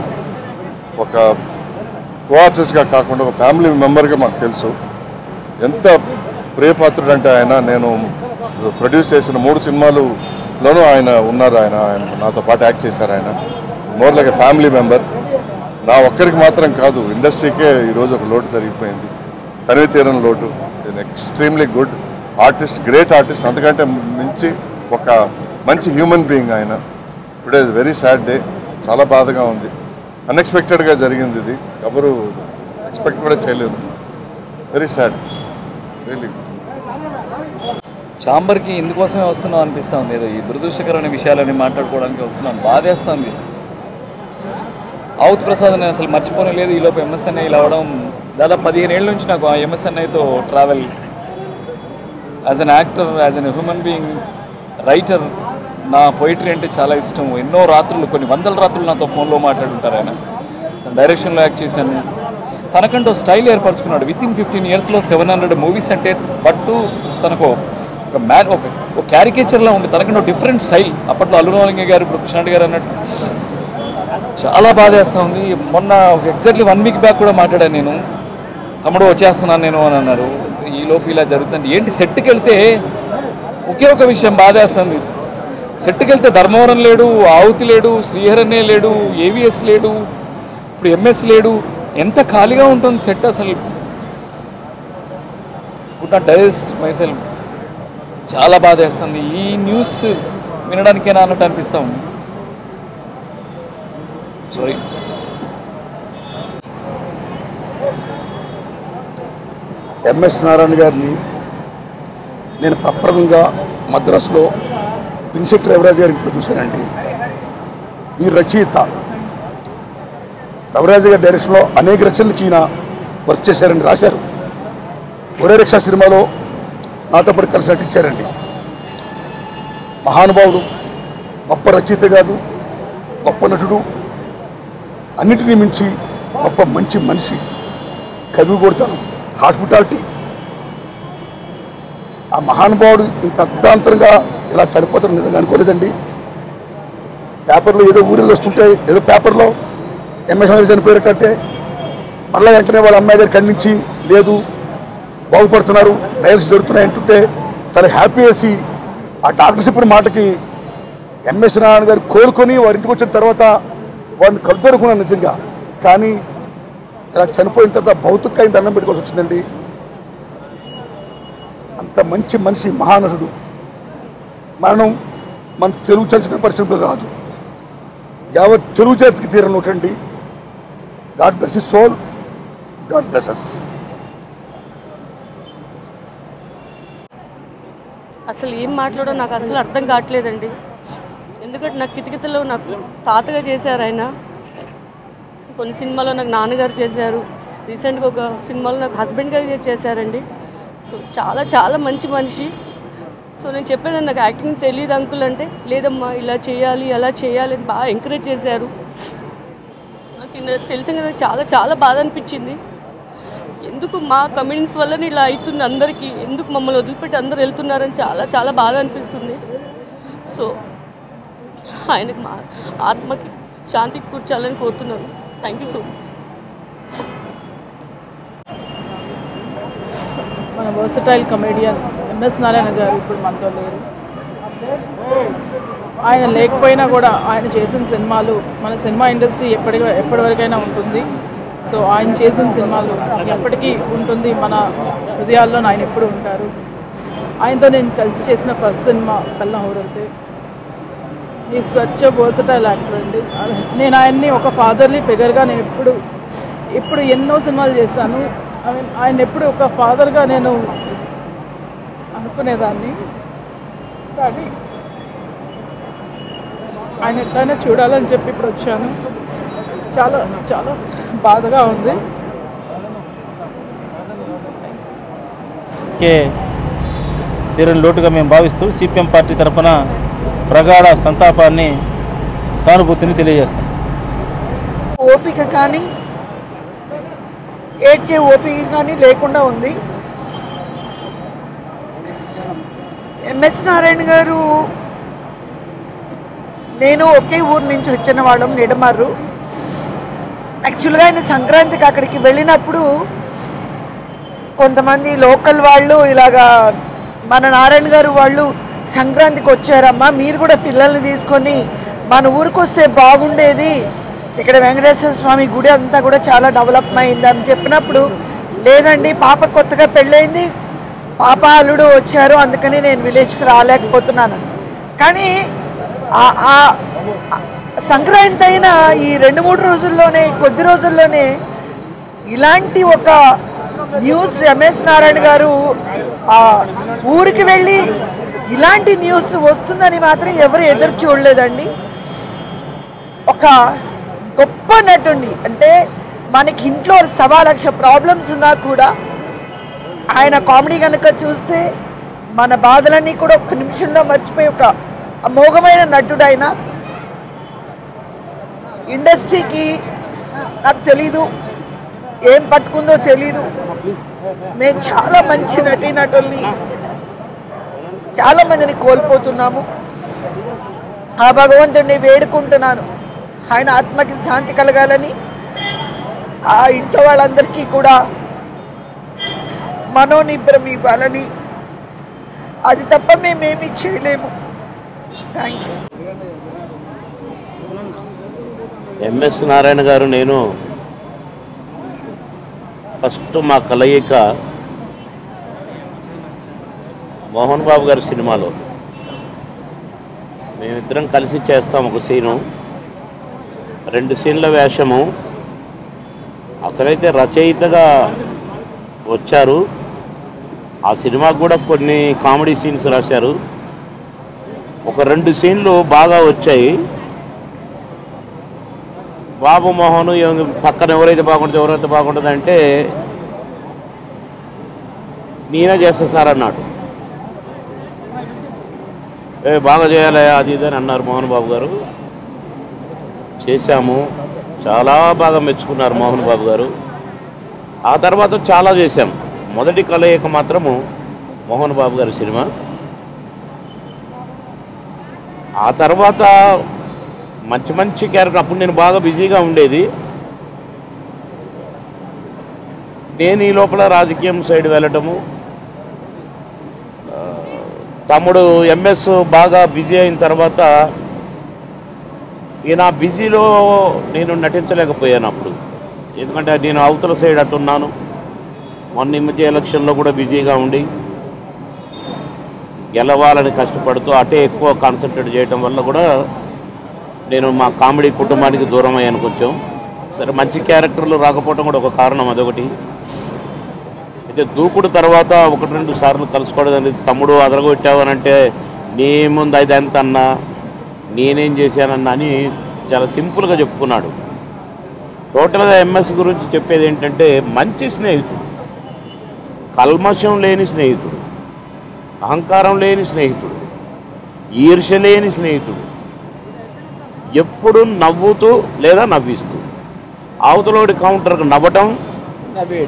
ఒక కోఆర్టిస్ట్గా కాకుండా ఒక ఫ్యామిలీ మెంబర్గా మాకు తెలుసు. ఎంత ప్రియపాత్రుడు అంటే ఆయన, నేను ప్రొడ్యూస్ చేసిన 3 సినిమాలులోనూ ఆయన ఉన్నారు. ఆయన నాతో పాటు యాక్ట్ చేశారు. ఆయన మోర్ లైక్ ఫ్యామిలీ మెంబర్. నా ఒక్కరికి మాత్రం కాదు, ఇండస్ట్రీకే ఈరోజు ఒక లోటు జరిగిపోయింది, తనివి తీరని లోటు. Extremely good artist, great artist, అంతకంటే మించి ఒక మంచి హ్యూమన్ బీయింగ్ ఆయన. Today is very sad day. చాలా బాధగా ఉంది. అన్ఎక్స్పెక్టెడ్గా జరిగింది ఇది, ఎవరు ఎక్స్పెక్ట్ కూడా చేయలేదు. Very sad, really. ఛాంబర్కి ఇందుకోసమే వస్తున్నాం అనిపిస్తూ ఉంది. ఏదో ఈ దురదృష్టకరమైన విషయాలని మాట్లాడుకోవడానికి వస్తున్నాం, బాధేస్తుంది. ఆవుత్ ప్రసాద్ నేను అసలు మర్చిపోనే లేదు. ఈలోపు ఎంఎస్ఎన్ఐ ఇలా అవడం, దాదాపు 15 ఏళ్ళ నుంచి నాకు ఆ ఎంఎస్ఎన్ఐతో travel. As an actor, as an human being, writer, నా పోయిటరీ అంటే చాలా ఇష్టం. ఎన్నో రాత్రులు, కొన్ని 100 రాత్రులు నాతో ఫోన్లో మాట్లాడుంటారు ఆయన. డైరెక్షన్లో యాక్ట్ చేశాను. తనకంటూ స్టైల్ ఏర్పరచుకున్నాడు. వితిన్ 15 ఇయర్స్లో 700 మూవీస్ అంటే పట్టు తనకు ఒక క్యారికేచర్లా ఉంది. తనకంటూ డిఫరెంట్ స్టైల్. అప్పట్లో అల్లు రామలింగయ్య గారు, ఇప్పుడు కృష్ణారెడ్డి గారు అన్నట్టు చాలా బాధేస్తూ ఉంది. మొన్న ఎగ్జాక్ట్లీ 1 వీక్ బ్యాక్ కూడా మాట్లాడాను నేను. తమ్ముడు వచ్చేస్తున్నాను నేను అని అన్నారు. ఈలోపు ఇలా జరుగుతుంది ఏంటి? సెట్కి వెళ్తే ఒకే ఒక విషయం బాధేస్తుంది. సెట్కి వెళ్తే ధర్మవరం లేడు, ఆవుతి లేడు, శ్రీహరణ్య లేడు, ఏవిఎస్ లేడు, ఇప్పుడు ఎంఎస్ లేడు. ఎంత ఖాళీగా ఉంటుంది సెట్ అసలు. Could not digest my self. చాలా బాధేస్తుంది. ఈ న్యూస్ వినడానికేనా అన్నట్టు అనిపిస్తూ ఉంది. సారీ. ఎంఎస్ నారాయణ గారిని నేను ప్రప్రదంగా మద్రాసులో పిన్సెట్ రవిరాజు గారి ఇంట్లో చూశానండి. ఈ రచయిత రవిరాజు గారి డైరెక్షన్లో అనేక రచనలకి ఈయన వర్క్ చేశారండి, రాశారు. ఒరే రిక్షా సినిమాలో నాతో పాటు కలిసి నటించారండి. మహానుభావుడు, గొప్ప రచయిత కాదు, గొప్ప నటుడు, అన్నిటినీ మించి గొప్ప మంచి మనిషి, కవి కొడతాను, హాస్పిటాలిటీ. ఆ మహానుభావుడు ఇంత అర్ధాంతరంగా ఇలా చనిపోతాడు నిజంగా అనుకోలేదండి. పేపర్లో ఏదో ఊరిలో వస్తుంటే, ఏదో పేపర్లో ఎంఎస్ నారాయణ చనిపోయారంటే మళ్ళీ వెంటనే వాళ్ళ అమ్మాయి గారు ఖండించి లేదు బాగుపడుతున్నారు, డయాలసిస్ జరుగుతున్నాయి అంటుంటే చాలా హ్యాపీ వేసి ఆ డాక్టర్స్ చెప్పిన మాటకి ఎంఎస్ నారాయణ గారు కోరుకొని వారి ఇంటికి వచ్చిన తర్వాత వాడిని కలుదరుకున్నాను నిజంగా. కానీ ఇలా చనిపోయిన తర్వాత భౌతిక దండం పెట్టుకోవాల్సి వచ్చిందండి. అంత మంచి మనిషి, మహానటుడు. మరణం మన తెలుగు చలచిత్ర పరిశ్రమలో కాదు, యావత్ తెలుగు జాతికి తీరనోటండి. God bless his soul, God bless us. అసలు ఏం మాట్లాడో నాకు అసలు అర్థం కావట్లేదండి. ఎందుకంటే నాకు కితకితలో నాకు తాతగా చేశారు ఆయన. కొన్ని సినిమాలో నాకు నాన్నగారు చేశారు, రీసెంట్గా ఒక సినిమాలో నాకు హస్బెండ్ గారు చేశారండి. సో చాలా చాలా మంచి మనిషి. సో నేను చెప్పేదాన్ని నాకు యాక్టింగ్ తెలియదు అంకుల్ అంటే, లేదమ్మా ఇలా చేయాలి అలా చేయాలి అని బాగా ఎంకరేజ్ చేశారు. నాకు తెలిసిన నాకు చాలా చాలా బాధ అనిపించింది. ఎందుకు మా కమ్యూనిటీస్ వల్లనే ఇలా అవుతుంది అందరికీ, ఎందుకు మమ్మల్ని వదిలిపెట్టి అందరూ వెళ్తున్నారని చాలా చాలా బాధ అనిపిస్తుంది. సో ఆయనకి మా ఆత్మకి శాంతికి కూర్చాలని కోరుతున్నాను. Thank you so much. మన వర్సటైల్ కమెడియన్ ఎంఎస్ నారాయణ గారు ఇప్పుడు మనతో లేరు. ఆయన లేకపోయినా కూడా ఆయన చేసిన సినిమాలు మన సినిమా ఇండస్ట్రీ ఎప్పటివరకైనా ఉంటుంది. సో ఆయన చేసిన సినిమాలు ఎప్పటికీ ఉంటుంది, మన హృదయాల్లో ఆయన ఎప్పుడు ఉంటారు. ఆయనతో నేను కలిసి చేసిన ఫస్ట్ సినిమా పెళ్ళం ఊరైతే. ఈ సచ్ వర్సటైల్ యాక్టర్ అండి. నేను ఆయన్ని ఒక ఫాదర్లీ ఫిగర్గా నేను ఇప్పుడు ఎన్నో సినిమాలు చేశాను. ఆయన ఎప్పుడు ఒక ఫాదర్గా నేను అనుకునేదాన్ని. కానీ ఆయన ఎట్లయినా చూడాలని చెప్పి ఇప్పుడు వచ్చాను. చాలా చాలా బాధగా ఉంది. తీరని లోటుగా మేము భావిస్తూ సిపిఎం పార్టీ తరఫున ప్రగాఢ సంతాపాన్ని, సానుభూతిని తెలియజేస్తాం. ఓపిక కానీ ఏడ్చే ఓపిక కానీ లేకుండా ఉంది. ఎంఎస్ నారాయణ గారు నేను ఒకే ఊరు నుంచి వచ్చిన వాళ్ళం, నిడమర్రు. యాక్చువల్గా ఆయన సంక్రాంతికి అక్కడికి వెళ్ళినప్పుడు కొంతమంది లోకల్ వాళ్ళు ఇలాగా మన నారాయణ గారు వాళ్ళు సంక్రాంతికి వచ్చారమ్మా, మీరు కూడా పిల్లల్ని తీసుకొని మన ఊరికి వస్తే బాగుండేది, ఇక్కడ వెంకటేశ్వర స్వామి గుడి అంతా కూడా చాలా డెవలప్ అయింది అని చెప్పినప్పుడు, లేదండి పాప కొత్తగా పెళ్ళయింది, పాప అల్లుడు వచ్చారు, అందుకని నేను విలేజ్కి రాలేకపోతున్నాను. కానీ సంక్రాంతి అయిన ఈ 2-3 రోజుల్లోనే, కొద్ది రోజుల్లోనే ఇలాంటి ఒక న్యూస్ ఎంఎస్ నారాయణ గారు ఊరికి వెళ్ళి ఇలాంటి న్యూస్ వస్తుందని మాత్రం ఎవరు ఎదురు చూడలేదండి. ఒక గొప్ప నటుడి, అంటే మనకి ఇంట్లో 1,00,000 ప్రాబ్లమ్స్ ఉన్నా కూడా ఆయన కామెడీ కనుక చూస్తే మన బాధలన్నీ కూడా ఒక్క నిమిషంలో మర్చిపోయి ఒక అమోఘమైన నటుడు. ఆయన ఇండస్ట్రీకి నాకు తెలీదు ఏం పట్టుకుందో తెలీదు. మేము చాలా మంచి నటీనటుల్ని చాలామందిని కోల్పోతున్నాము. ఆ భగవంతుడిని వేడుకుంటున్నాను ఆయన ఆత్మకి శాంతి కలగాలని, ఆ ఇంట్లో వాళ్ళందరికీ కూడా మనోనిబ్బరం ఇవ్వాలని. అది తప్ప మేమేమీ చేయలేము. Thank you. ఎంఎస్ నారాయణ గారు నేను ఫస్ట్ మా కలయిక మోహన్ బాబు గారి సినిమాలో మేమిద్దరం కలిసి చేస్తాం. ఒక సీను, 2 సీన్ల వేషము. అసలైతే రచయితగా వచ్చారు. ఆ సినిమాకు కూడా కొన్ని కామెడీ సీన్స్ రాశారు. ఒక 2 సీన్లు బాగా వచ్చాయి. బాబు మోహన్ పక్కన ఎవరైతే బాగుంటుంది అంటే నేనే చేస్తా సార్ అన్నాడు. బాగా చేయాలి అది ఇది అని అన్నారు మోహన్ బాబు గారు. చేశాము, చాలా బాగా మెచ్చుకున్నారు మోహన్ బాబు గారు. ఆ తర్వాత చాలా చేశాం. మొదటి కలయిక మాత్రము మోహన్ బాబు గారి సినిమా. ఆ తర్వాత మంచి మంచి క్యారెక్టర్. అప్పుడు నేను బాగా బిజీగా ఉండేది. నేను ఈ లోపల రాజకీయం సైడ్ వెళ్ళటము, తమ్ముడు ఎంఎస్ బాగా బిజీ అయిన తర్వాత ఈయన బిజీలో నేను నటించలేకపోయాను అప్పుడు. ఎందుకంటే నేను అవతల సైడ్ అట్టున్నాను. మొన్న ఈ మధ్య ఎలక్షన్లో కూడా బిజీగా ఉండి గెలవాలని కష్టపడుతూ అటే ఎక్కువ కాన్సన్ట్రేట్ చేయటం వల్ల కూడా నేను మా కామెడీ కుటుంబానికి దూరం అయ్యాను కొంచెం. సరే, మంచి క్యారెక్టర్లు రాకపోవడం కూడా ఒక కారణం, అదొకటి. అయితే దూకుడు తర్వాత 1-2 సార్లు కలుసుకోవడం అనేది, తమ్ముడు అదరగొట్టావనంటే నీ ముందు అది ఎంత అన్నా, నేనేం చేశానన్నా అని చాలా సింపుల్గా చెప్పుకున్నాడు. టోటల్గా ఎంఎస్ గురించి చెప్పేది ఏంటంటే మంచి స్నేహితుడు, కల్మషం లేని స్నేహితుడు, అహంకారం లేని స్నేహితుడు, ఈర్ష్య లేని స్నేహితుడు, ఎప్పుడు నవ్వుతూ లేదా నవ్విస్తూ అవతలోడి కౌంటర్కు నవ్వటం,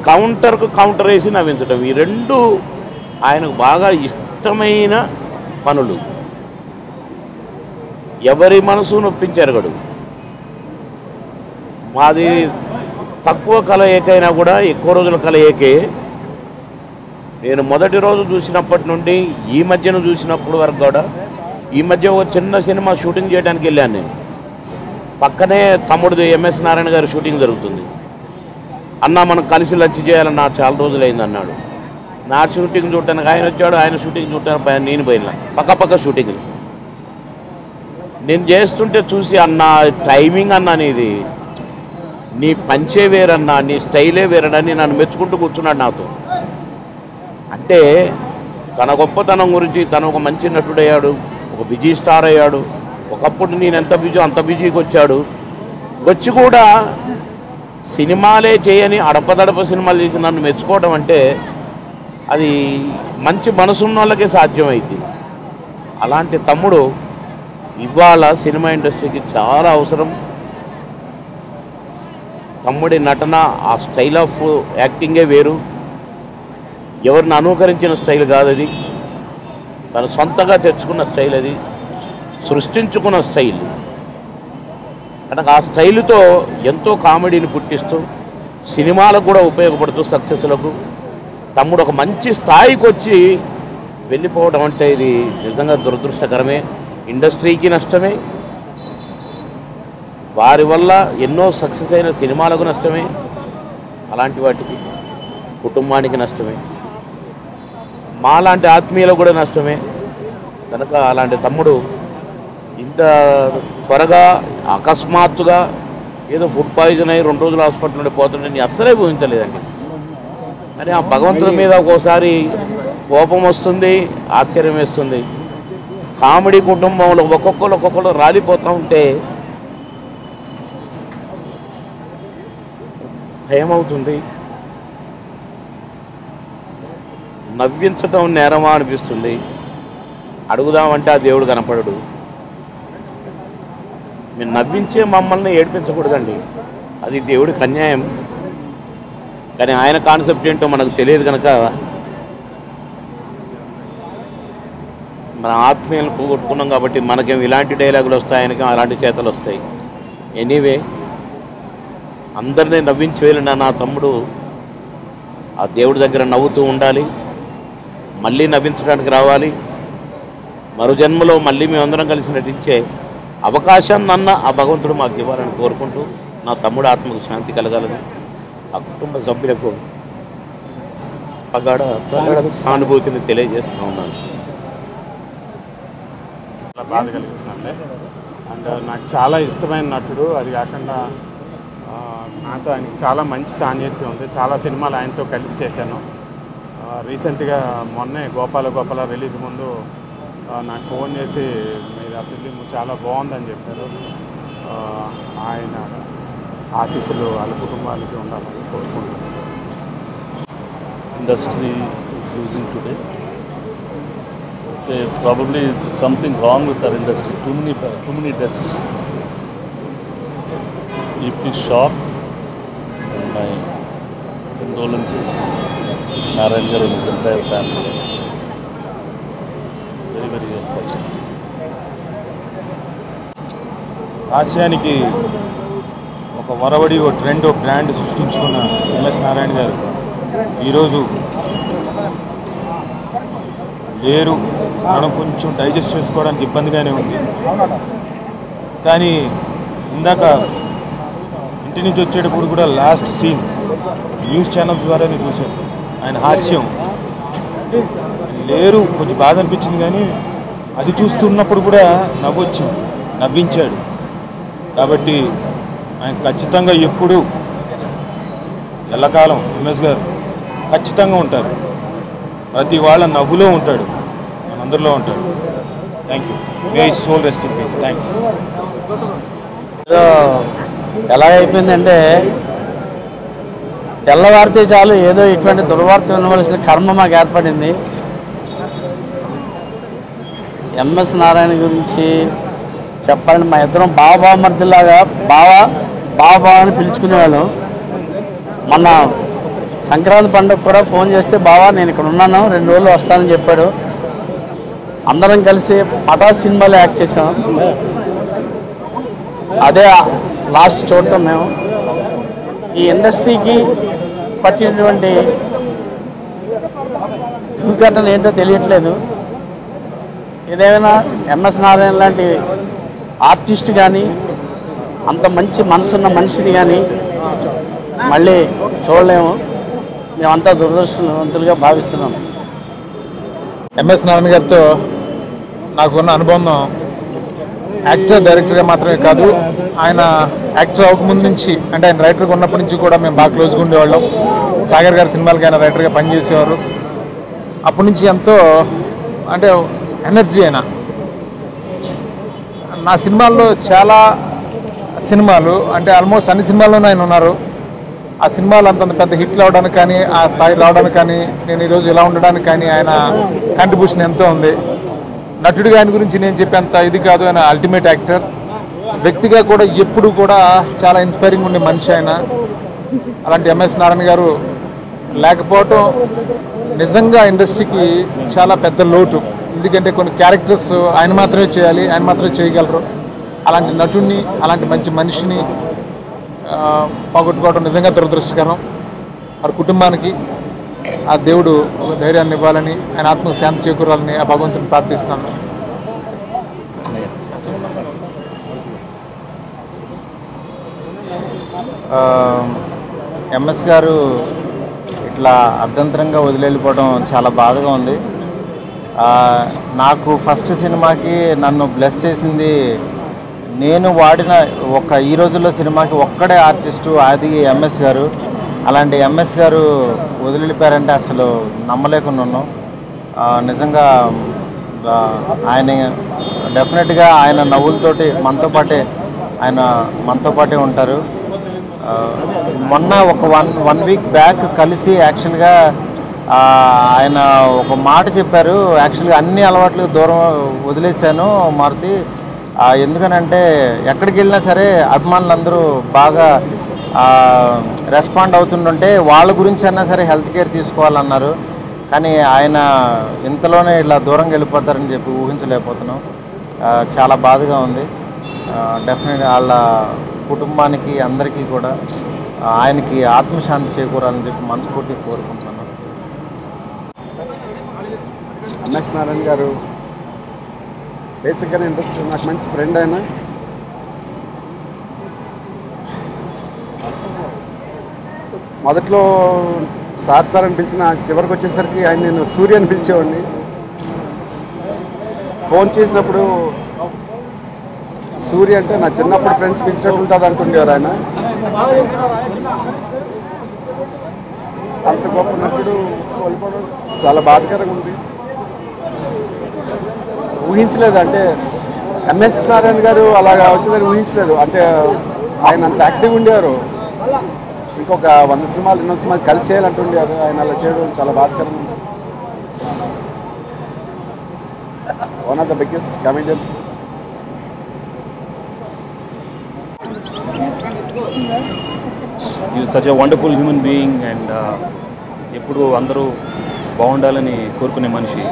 కౌంటర్కు కౌంటర్ వేసి నవ్వించటం, ఈ రెండు ఆయనకు బాగా ఇష్టమైన పనులు. ఎవరి మనసు నొప్పించెరగడు. మాది తక్కువ కలయికైనా కూడా ఎక్కువ రోజుల కలయికే. నేను మొదటి రోజు చూసినప్పటి నుండి ఈ మధ్యన చూసినప్పుడు వరకు కూడా, ఈ మధ్య ఒక చిన్న సినిమా షూటింగ్ చేయడానికి వెళ్ళాను నేను. పక్కనే తమ్ముడిది ఎంఎస్ నారాయణ గారి షూటింగ్ జరుగుతుంది. అన్న మనం కలిసి లంచ్ చేయాలన్నా చాలా రోజులైంది అన్నాడు. నా షూటింగ్ చూడటానికి ఆయన వచ్చాడు, ఆయన షూటింగ్ చూడటానికి నేను పోయినా. పక్క షూటింగ్లు నేను చేస్తుంటే చూసి అన్న టైమింగ్ అన్నా నీది, నీ పంచే వేరన్నా, నీ స్టైలే వేరన్నా అని నన్ను మెచ్చుకుంటూ కూర్చున్నాడు నాతో. అంటే తన గొప్పతనం గురించి, తను ఒక మంచి నటుడయ్యాడు, ఒక బిజీ స్టార్ అయ్యాడు. ఒకప్పుడు నేను ఎంత బిజీ అంత బిజీకి వచ్చాడు. వచ్చి కూడా సినిమాలే చేయని అడపదడప సినిమాలు చేసి నన్ను మెచ్చుకోవడం అంటే అది మంచి మనసున్న వాళ్ళకే సాధ్యమైంది. అలాంటి తమ్ముడు ఇవాళ సినిమా ఇండస్ట్రీకి చాలా అవసరం. తమ్ముడి నటన, ఆ స్టైల్ ఆఫ్ యాక్టింగే వేరు. ఎవరిని అనుకరించిన స్టైల్ కాదు అది, తను సొంతగా తెచ్చుకున్న స్టైల్, అది సృష్టించుకున్న స్టైల్. కనుక ఆ స్టైలుతో ఎంతో కామెడీని పుట్టిస్తూ సినిమాలకు కూడా ఉపయోగపడుతూ సక్సెస్లకు తమ్ముడు ఒక మంచి స్థాయికి వచ్చి వెళ్ళిపోవడం అంటే ఇది నిజంగా దురదృష్టకరమే. ఇండస్ట్రీకి నష్టమే, వారి వల్ల ఎన్నో సక్సెస్ అయిన సినిమాలకు నష్టమే, అలాంటి వాటికి కుటుంబానికి నష్టమే, మాలాంటి ఆత్మీయులకు కూడా నష్టమే. కనుక అలాంటి తమ్ముడు ఇంత త్వరగా అకస్మాత్తుగా ఏదో ఫుడ్ పాయిజన్ అయ్యి 2 రోజులు హాస్పిటల్ నుండి పోతుందని అస్సలే ఊహించలేదండి. కానీ ఆ భగవంతుడి మీద ఒక్కోసారి కోపం వస్తుంది, ఆశ్చర్యం వేస్తుంది. కామెడీ కుటుంబంలో ఒక్కొక్కరు రాలిపోతూ ఉంటే భయమవుతుంది. నవ్వించటం నేరమా అనిపిస్తుంది. అడుగుదామంటే ఆ దేవుడు కనపడడు. మీరు నవ్వించే మమ్మల్ని ఏడిపించకూడదండి, అది దేవుడికి అన్యాయం. కానీ ఆయన కాన్సెప్ట్ ఏంటో మనకు తెలియదు కనుక మన ఆత్మీయులను పోగొట్టుకున్నాం. కాబట్టి మనకేం ఇలాంటి డైలాగులు వస్తాయి, ఆయనకేం అలాంటి చేతలు వస్తాయి. ఎనీవే అందరినీ నవ్వించి వెళ్ళిన నా తమ్ముడు ఆ దేవుడి దగ్గర నవ్వుతూ ఉండాలి, మళ్ళీ నవ్వించడానికి రావాలి. మరో జన్మలో మళ్ళీ మేమందరం కలిసి నటించే అవకాశాన్ని అన్న ఆ భగవంతుడు మాకు ఇవ్వాలని కోరుకుంటూ నా తమ్ముడు ఆత్మకు శాంతి కలగాలని ఆ కుటుంబ సభ్యులకు ప్రగాఢ సానుభూతిని తెలియజేస్తూ ఉన్నాను. చాలా బాధ కలిగిస్తుందండి. అండ్ నాకు చాలా ఇష్టమైన నటుడు. అది కాకుండా నాతో ఆయనకి చాలా మంచి సాన్నిధ్యం ఉంది. చాలా సినిమాలు ఆయనతో కలిసి చేశాను. రీసెంట్గా మొన్నే గోపాల రిలీజ్ ముందు నాకు ఫోన్ చేసి మీరు ఆ ఫిలిం చాలా బాగుందని చెప్పారు. ఆయన ఆశీస్సులు వాళ్ళ కుటుంబాలకి ఉండాలని కోరుకుంటున్నాను. Industry is losing today. Probably something wrong with our industry. Too many deaths. Deeply shocked. And my condolences, Narayan Garu and his entire family. Very, very unfortunate. హాస్యానికి ఒక వరవడి, ఒక ట్రెండ్, ఒక బ్రాండ్ సృష్టించుకున్న ఎంఎస్ నారాయణ గారు ఈరోజు లేరు. మనం కొంచెం డైజెస్ట్ చేసుకోవడానికి ఇబ్బందిగానే ఉంది. కానీ ఇందాక ఇంటి నుంచి వచ్చేటప్పుడు కూడా లాస్ట్ సీన్ న్యూస్ ఛానల్స్ ద్వారానే చూశాను. ఆయన హాస్యం లేరు, కొంచెం బాధ అనిపించింది. కానీ అది చూస్తున్నప్పుడు కూడా నవ్వొచ్చింది, నవ్వించాడు. కాబట్టి ఆయన ఖచ్చితంగా ఎప్పుడు ఎల్లకాలం ఎంఎస్ గారు ఖచ్చితంగా ఉంటారు. ప్రతి వాళ్ళ నవ్వులో ఉంటాడు, మనందరిలో ఉంటాడు. Thank you. May his soul rest in peace. Thanks. ఎలాగైపోయిందంటే తెల్లవారితే చాలు ఏదో ఇటువంటి దుర్వార్త వినవలసిన కర్మ మాకు ఏర్పడింది. ఎంఎస్ నారాయణ గురించి చెప్పాలంటే మా ఇద్దరం బావమర్దిలాగా బాబా అని పిలుచుకునేవాళ్ళం. మొన్న సంక్రాంతి పండుగ కూడా ఫోన్ చేస్తే బావా నేను ఇక్కడ ఉన్నాను 2 రోజులు వస్తానని చెప్పాడు. అందరం కలిసి పటాస్ సినిమాలో యాక్ట్ చేసాం. అదే లాస్ట్ చూడటం మేము. ఈ ఇండస్ట్రీకి పట్టినటువంటి దుర్ఘటన ఏంటో తెలియట్లేదు. ఏదైనా ఎంఎస్ నారాయణ లాంటి ఆర్టిస్ట్ కానీ అంత మంచి మనసున్న మనిషిని కానీ మళ్ళీ చూడలేము. మేమంతా దురదృష్టవంతులుగా భావిస్తున్నాం. ఎంఎస్ నారాయణ గారితో నాకున్న అనుబంధం యాక్టర్ డైరెక్టర్గా మాత్రమే కాదు, ఆయన యాక్టర్ అవ్వకముందు నుంచి అంటే ఆయన రైటర్గా ఉన్నప్పటి నుంచి కూడా మేము బాగా క్లోజ్గా ఉండేవాళ్ళం. సాగర్ గారి సినిమాలకి ఆయన రైటర్గా పనిచేసేవారు. అప్పటి నుంచి ఎంతో అంటే ఎనర్జీ అయినా నా సినిమాల్లో చాలా సినిమాలు అంటే ఆల్మోస్ట్ అన్ని సినిమాల్లోనూ ఆయన ఉన్నారు. ఆ సినిమాలు అంతంత పెద్ద హిట్లు అవడానికి కానీ ఆ స్థాయి రావడానికి కానీ నేను ఈరోజు ఇలా ఉండడానికి కానీ ఆయన కాంట్రిబ్యూషన్ ఎంతో ఉంది. నటుడిగా ఆయన గురించి నేను చెప్పేంత ఇది కాదు. ఆయన అల్టిమేట్ యాక్టర్. వ్యక్తిగా కూడా ఎప్పుడు కూడా చాలా ఇన్స్పైరింగ్ ఉండే మనిషి ఆయన. అలాంటి ఎంఎస్ నారాయణ గారు లేకపోవటం నిజంగా ఇండస్ట్రీకి చాలా పెద్ద లోటు. ఎందుకంటే కొన్ని క్యారెక్టర్స్ ఆయన మాత్రమే చేయాలి, ఆయన మాత్రమే చేయగలరు. అలాంటి నటుడిని అలాంటి మంచి మనిషిని పోగొట్టుకోవడం నిజంగా దురదృష్టకరం. వారి కుటుంబానికి ఆ దేవుడు ఒక ధైర్యాన్ని ఇవ్వాలని, ఆయన ఆత్మకు శాంతి చేకూరాలని ఆ భగవంతుని ప్రార్థిస్తున్నాను. ఎంఎస్ గారు ఇట్లా అర్ధంతరంగా వదిలిపోవడం చాలా బాధగా ఉంది. నాకు ఫస్ట్ సినిమాకి నన్ను బ్లెస్ చేసింది నేను వాడిన ఈ రోజుల్లో సినిమాకి ఒక్కడే ఆర్టిస్టు, అది ఎంఎస్ గారు. అలాంటి ఎంఎస్ గారు వదిలిపోయారంటే అసలు నమ్మలేకుండా ఉన్నాం. నిజంగా ఆయన డెఫినెట్గా ఆయన నవ్వులతోటి మనతో పాటే ఉంటారు. మొన్న ఒక వన్ వీక్ బ్యాక్ కలిసి యాక్చువల్గా ఆయన ఒక మాట చెప్పారు. యాక్చువల్గా అన్ని అలవాట్లు దూరం వదిలేశాను మారుతి, ఎందుకనంటే ఎక్కడికి వెళ్ళినా సరే అభిమానులందరూ బాగా రెస్పాండ్ అవుతుంటే వాళ్ళ గురించి అయినా సరే హెల్త్ కేర్ తీసుకోవాలన్నారు. కానీ ఆయన ఇంతలోనే ఇలా దూరంగా వెళ్ళిపోతారని చెప్పి ఊహించలేకపోతున్నాం. చాలా బాధగా ఉంది. డెఫినెట్గా వాళ్ళ కుటుంబానికి అందరికీ కూడా ఆయనకి ఆత్మశాంతి చేకూరాలని చెప్పి మనస్ఫూర్తిగా కోరుకుంటున్నాను. ఎంఎస్ నారాయణ గారు బేసిక్గా ఇండస్ట్రీ నాకు మంచి ఫ్రెండ్. ఆయన మొదట్లో సార్ అని పిలిచిన చివరికి వచ్చేసరికి ఆయన నేను సూర్య అని పిలిచేవాడిని. ఫోన్ చేసినప్పుడు సూర్య అంటే నా చిన్నప్పుడు ఫ్రెండ్స్ పిలిచినట్టు ఉంటుంది అంటుండేవారు ఆయన. అంత గొప్ప నటుడు కోల్పోవడం చాలా బాధాకరంగా ఉంది. ఊహించలేదు, అంటే ఎంఎస్ నారాయణ గారు అలాగా అవుతుందని ఊహించలేదు. అంటే ఆయన అంత యాక్టివ్ ఉండేవారు. ఇంకొక 100 సినిమాలు 200 సినిమాలు కలిసి చేయాలంటుండేవారు. ఆయన అలా చేయడం చాలా బాధాకరంగా ఉంది. One of the biggest comedian. He is such a wonderful human being and ఎప్పుడు అందరూ బాగుండాలని కోరుకునే మనిషి.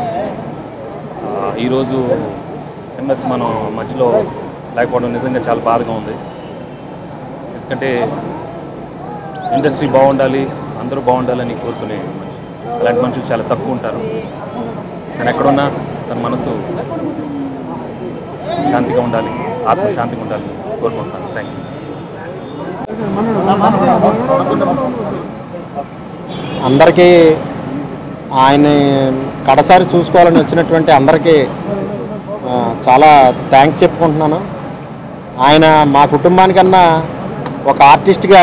ఈరోజు ఎంఎస్ మనం మధ్యలో లేకపోవడం నిజంగా చాలా బాధగా ఉంది. ఎందుకంటే ఇండస్ట్రీ బాగుండాలి, అందరూ బాగుండాలని కోరుకునే మనిషి. అలాంటి మనుషులు చాలా తక్కువ ఉంటారు. కానీ ఎక్కడున్నా తన మనసు శాంతిగా ఉండాలి, ఆత్మశాంతిగా ఉండాలని కోరుకుంటున్నాను. Thank you. అందరికీ ఆయన కడసారి చూసుకోవాలని వచ్చినటువంటి అందరికీ చాలా థ్యాంక్స్ చెప్పుకుంటున్నాను. ఆయన మా కుటుంబానికన్నా ఒక ఆర్టిస్ట్గా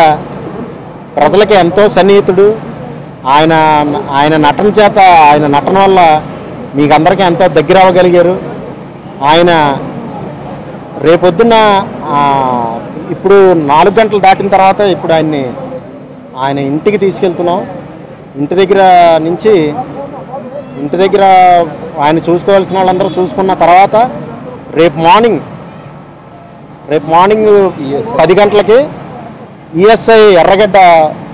ప్రజలకి ఎంతో సన్నిహితుడు. ఆయన నటన చేత, ఆయన నటన వల్ల మీకు అందరికీ ఎంతో దగ్గర అవ్వగలిగారు. ఆయన రేపొద్దున్న ఇప్పుడు 4 గంటలు దాటిన తర్వాత ఇప్పుడు ఆయన ఇంటికి తీసుకెళ్తున్నాం. ఇంటి దగ్గర ఆయన చూసుకోవాల్సిన వాళ్ళందరూ చూసుకున్న తర్వాత రేపు మార్నింగ్ 10 గంటలకి ఈఎస్ఐ ఎర్రగడ్డ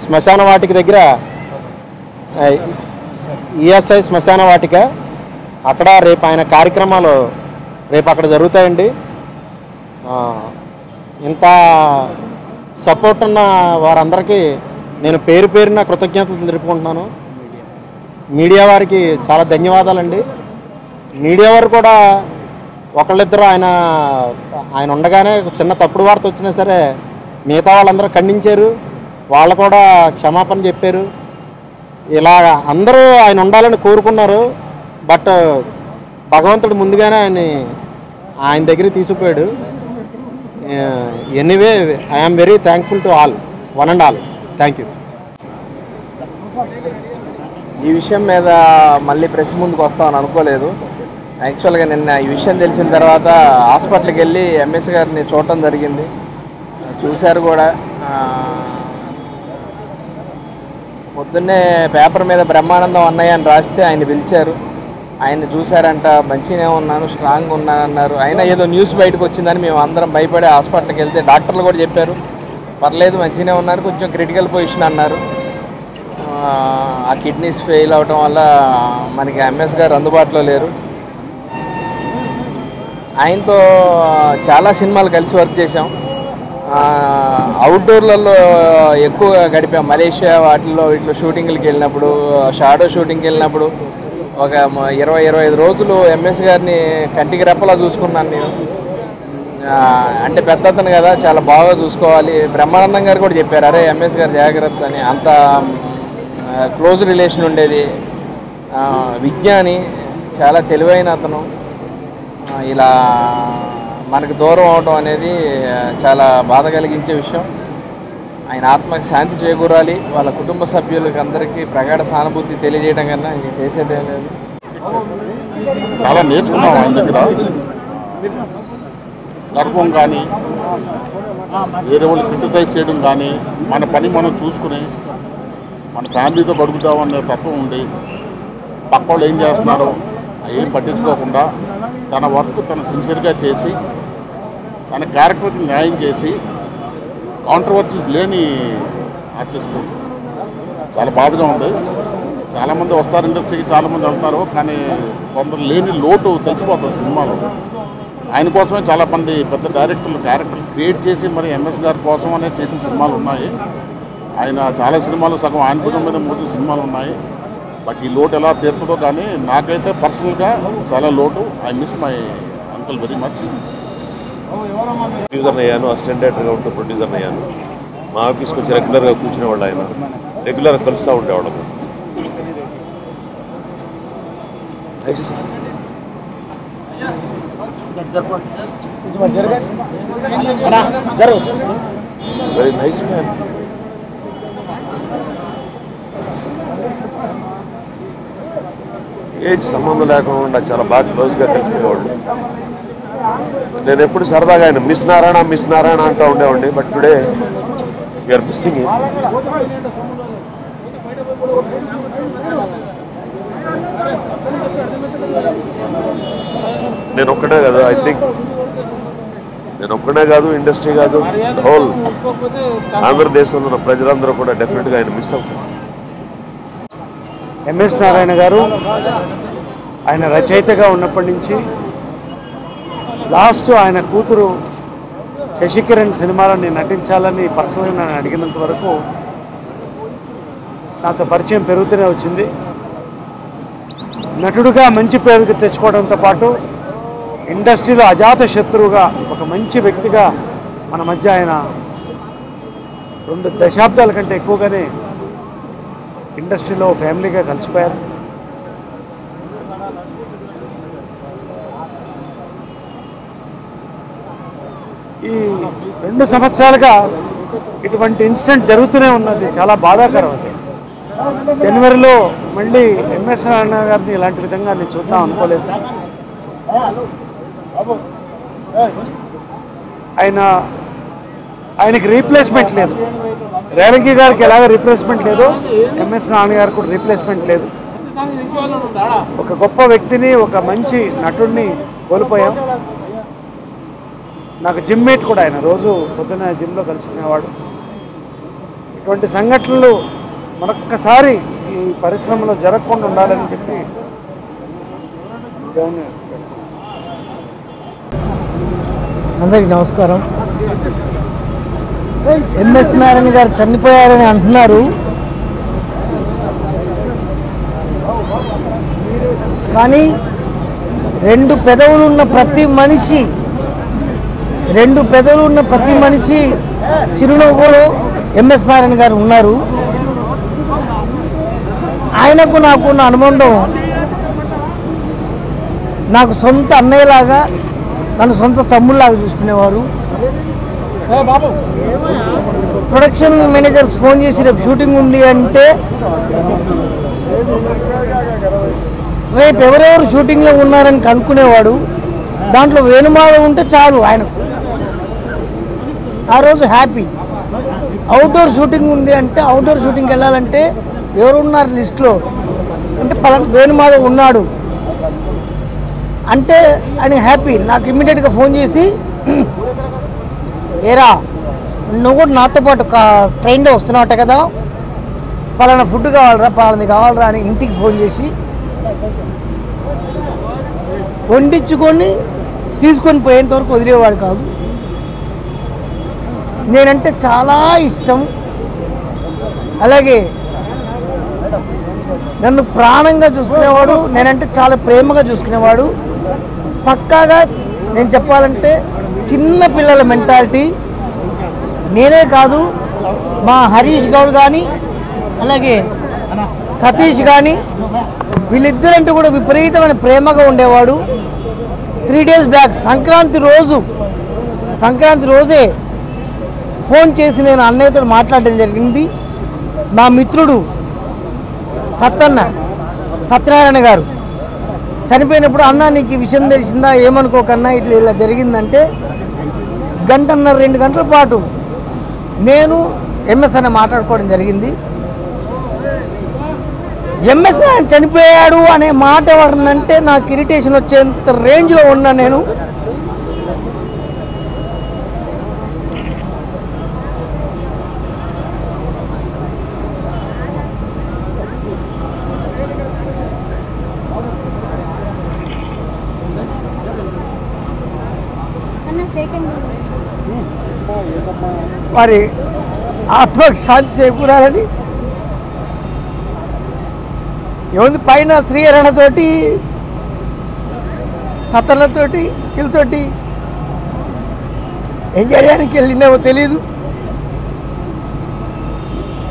శ్మశాన వాటిక దగ్గర ఈఎస్ఐ శ్మశాన వాటిక అక్కడ రేపు ఆయన కార్యక్రమాలు రేపు అక్కడ జరుగుతాయండి. ఇంత సపోర్ట్ ఉన్న వారందరికీ నేను పేరు పేరున కృతజ్ఞతలు తెలుపుకుంటున్నాను. మీడియా వారికి చాలా ధన్యవాదాలండి. మీడియా వారు కూడా ఒకళ్ళిద్దరు ఆయన ఉండగానే చిన్న తప్పుడు వార్త వచ్చినా సరే మిగతా వాళ్ళందరూ ఖండించారు, వాళ్ళు కూడా క్షమాపణ చెప్పారు. ఇలా అందరూ ఆయన ఉండాలని కోరుకున్నారు. బట్ భగవంతుడు ముందుగానే ఆయన దగ్గరికి తీసుకుపోయాడు. Anyway I'm very thankful to all, one and all. Thank you. ఈ విషయం మీద మళ్ళీ ప్రెస్ ముందుకు వస్తామని అనుకోలేదు. యాక్చువల్గా నిన్న ఈ విషయం తెలిసిన తర్వాత హాస్పిటల్కి వెళ్ళి ఎంఎస్ గారిని చూడటం జరిగింది. చూశారు కూడా. పొద్దున్నే పేపర్ మీద బ్రహ్మానందం అన్నయ్య అని రాస్తే ఆయన పిలిచారు. ఆయన చూశారంట, మంచిగానే ఉన్నాను, స్ట్రాంగ్ ఉన్నానన్నారు. అయినా ఏదో న్యూస్ బయటకు వచ్చిందని మేము అందరం భయపడి హాస్పిటల్కి వెళ్తే డాక్టర్లు కూడా చెప్పారు పర్లేదు మంచిగానే ఉన్నారు, కొంచెం క్రిటికల్ పొజిషన్ అన్నారు. ఆ కిడ్నీస్ ఫెయిల్ అవటం వల్ల మనకి ఎంఎస్ గారు అందుబాటులో లేరు. ఆయనతో చాలా సినిమాలు కలిసి వర్క్ చేసాం. అవుట్డోర్లలో ఎక్కువగా గడిపాం. మలేషియా వీటిలో షూటింగ్లకి వెళ్ళినప్పుడు, షాడో షూటింగ్కి వెళ్ళినప్పుడు ఒక 20-25 రోజులు ఎంఎస్ గారిని కంటికి రెప్పలా చూసుకున్నాను నేను. అంటే పెద్ద అతను కదా, చాలా బాగా చూసుకోవాలి. బ్రహ్మానందం గారు కూడా చెప్పారు, అరే ఎంఎస్ గారు జాగ్రత్త అని. అంత క్లోజ్ రిలేషన్ ఉండేది. విజ్ఞాని, చాలా తెలివైన అతను. ఇలా మనకు దూరం అవడం అనేది చాలా బాధ కలిగించే విషయం. ఆయన ఆత్మకి శాంతి చేకూరాలి. వాళ్ళ కుటుంబ సభ్యులకి అందరికీ ప్రగాఢ సానుభూతి తెలియజేయడం కన్నా ఇంక చేసేదేం లేదు. చాలా నేర్చుకున్నాం ఆయన దగ్గర. గర్వం కానీ, వేరే వాళ్ళు క్రిటిసైజ్ చేయడం కానీ, మన పని మనం చూసుకుని మన ఫ్యామిలీతో గడుపుతామనే తత్వం ఉండి పక్క వాళ్ళు ఏం చేస్తున్నారో ఏం పట్టించుకోకుండా తన వర్క్ తను సిన్సియర్గా చేసి తన క్యారెక్టర్కి న్యాయం చేసి కాంట్రవర్సీస్ లేని ఆర్టిస్టు. చాలా బాధగా ఉంది. చాలామంది వస్తారు ఇండస్ట్రీకి, చాలామంది వెళ్తారు, కానీ కొందరు లేని లోటు తెలిసిపోతుంది సినిమాలో. ఆయన కోసమే చాలా మంది పెద్ద డైరెక్టర్లు క్యారెక్టర్లు క్రియేట్ చేసి మరి ఎంఎస్ గారి కోసం అనేది చేసిన సినిమాలు ఉన్నాయి. ఆయన చాలా సినిమాలు సగం ఆయన భుజం మీద మోసిన సినిమాలు ఉన్నాయి. బట్ ఈ లోటు ఎలా తీరుతుందో కానీ నాకైతే పర్సనల్గా చాలా లోటు. I miss my uncle very much. ప్రొడ్యూసర్ని అయ్యాను, అసిస్టెంట్ డైరెక్టర్గా ఉంటూ ప్రొడ్యూసర్ని అయ్యాను. మా ఆఫీస్కి వచ్చి రెగ్యులర్గా కూర్చునేవాళ్ళు. ఆయన రెగ్యులర్గా కలుస్తూ ఉండేవాళ్ళము. Very nice man. ఏజ్ సంబంధం లేకుండా చాలా బాగా క్లోజ్గా కలిసిపోయేవాళ్ళు. నేను ఎప్పుడు సరదాగా ఆయన మిస్ నారాయణ అంటూ ఉండేవాడిని. But today we're missing him. నేను ఒక్కడే కాదు, ఐ థింక్ నేను ఒక్కడే కాదు, ఇండస్ట్రీ కాదు, హోల్ ఆంధ్రదేశంలో ఉన్న ప్రజలందరూ కూడా డెఫినెట్గా ఆయన మిస్ అవుతారు. ఎంఎస్ నారాయణ గారు ఆయన రచయితగా ఉన్నప్పటి నుంచి లాస్ట్ ఆయన కూతురు శశికిరణ్ సినిమాలో నేను నటించాలని పర్సనల్గా నన్ను అడిగినంత వరకు నాతో పరిచయం పెరుగుతూనే వచ్చింది. నటుడుగా మంచి పేరు తెచ్చుకోవడంతో పాటు ఇండస్ట్రీలో అజాత శత్రువుగా ఒక మంచి వ్యక్తిగా మన మధ్య ఆయన 2 దశాబ్దాల కంటే ఎక్కువగానే ఇండస్ట్రీలో ఫ్యామిలీగా కలిసిపోయారు. ఈ 2 సంవత్సరాలుగా ఇటువంటి ఇన్సిడెంట్ జరుగుతూనే ఉన్నది. చాలా బాధాకరం. అది జనవరిలో మళ్ళీ ఎంఎస్ నారాయణ గారిని ఇలాంటి విధంగా నేను చూద్దాం అనుకోలేదు. ఆయనకి రీప్లేస్మెంట్ లేదు. రేలంగి గారికి ఎలాగ రీప్లేస్మెంట్ లేదు, ఎంఎస్ నారాయణ గారికి కూడా రీప్లేస్మెంట్ లేదు. ఒక గొప్ప వ్యక్తిని, ఒక మంచి నటుడిని కోల్పోయాం. నాకు జిమ్ మేట్ కూడా ఆయన, రోజు పొద్దున్న జిమ్లో కలుసుకునేవాడు. ఇటువంటి సంఘటనలు మరొక్కసారి ఈ పరిశ్రమలో జరగకుండా ఉండాలని చెప్పి అందరికీ నమస్కారం. ఎంఎస్ నారాయణ గారు చనిపోయారని అంటున్నారు, కానీ రెండు పెదవులు ఉన్న ప్రతి మనిషి చిరునవ్వులో ఎంఎస్ నారాయణ గారు ఉన్నారు. ఆయనకు నాకున్న అనుబంధం నాకు సొంత అన్నయ్యలాగా, నన్ను సొంత తమ్ముళ్ళలాగా చూసుకునేవారు. ప్రొడక్షన్ మేనేజర్స్ ఫోన్ చేసి రేపు షూటింగ్ ఉంది అంటే రేపు ఎవరెవరు షూటింగ్లో ఉన్నారని కనుక్కునేవాడు. దాంట్లో వేణుమాధవ్ ఉంటే చాలు ఆయనకు ఆ రోజు హ్యాపీ. అవుట్డోర్ షూటింగ్ ఉంది అంటే, అవుట్డోర్ షూటింగ్కి వెళ్ళాలంటే ఎవరున్నారు లిస్ట్లో అంటే పలానా వేణుమాధవ్ ఉన్నాడు అంటే ఆయన హ్యాపీ. నాకు ఇమ్మీడియట్గా ఫోన్ చేసి, ఏరా నువ్వు కూడా నాతో పాటు ట్రైన్లో వస్తున్నావట కదా, పలానా ఫుడ్ కావాలరా, పలానది కావాలరా అని ఇంటికి ఫోన్ చేసి వండించుకొని తీసుకొని పోయేంత వరకు వదిలేవాడు కాదు. నేనంటే చాలా ఇష్టం. అలాగే నన్ను ప్రాణంగా చూసుకునేవాడు, నేనంటే చాలా ప్రేమగా చూసుకునేవాడు. పక్కాగా నేను చెప్పాలంటే చిన్న పిల్లల మెంటాలిటీ. నేనే కాదు, మా హరీష్ గౌడ్ కానీ అలాగే సతీష్ కానీ వీళ్ళిద్దరంటే కూడా విపరీతమైన ప్రేమగా ఉండేవాడు. 3 days బ్యాక్ సంక్రాంతి రోజే ఫోన్ చేసి నేను అన్నయ్యతో మాట్లాడడం జరిగింది. మా మిత్రుడు సత్యనారాయణ గారు చనిపోయినప్పుడు, అన్న నీకు ఈ విషయం తెలిసిందా, ఏమనుకోకన్నా ఇలా జరిగిందంటే 1.5 గంటల 2 గంటల పాటు నేను ఎంఎస్ అన్న మాట్లాడుకోవడం జరిగింది. ఎంఎస్ చనిపోయాడు అనే మాట ఎవరినంటే నాకు ఇరిటేషన్ వచ్చేంత రేంజ్లో ఉన్నా నేను. వారి ఆత్మకు శాంతి చేకూరాలని ఏముంది, పైన శ్రీహరణతోటి సతలతోటి వీళ్ళతోటి ఏం చేయడానికి వెళ్ళిందేమో తెలీదు.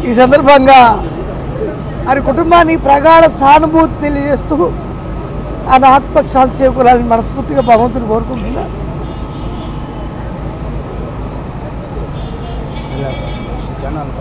ఈ సందర్భంగా వారి కుటుంబానికి ప్రగాఢ సానుభూతి తెలియజేస్తూ ఆయన ఆత్మకు శాంతి చేకూరాలని మనస్ఫూర్తిగా భగవంతుని కోరుకుంటున్నా. జనాలు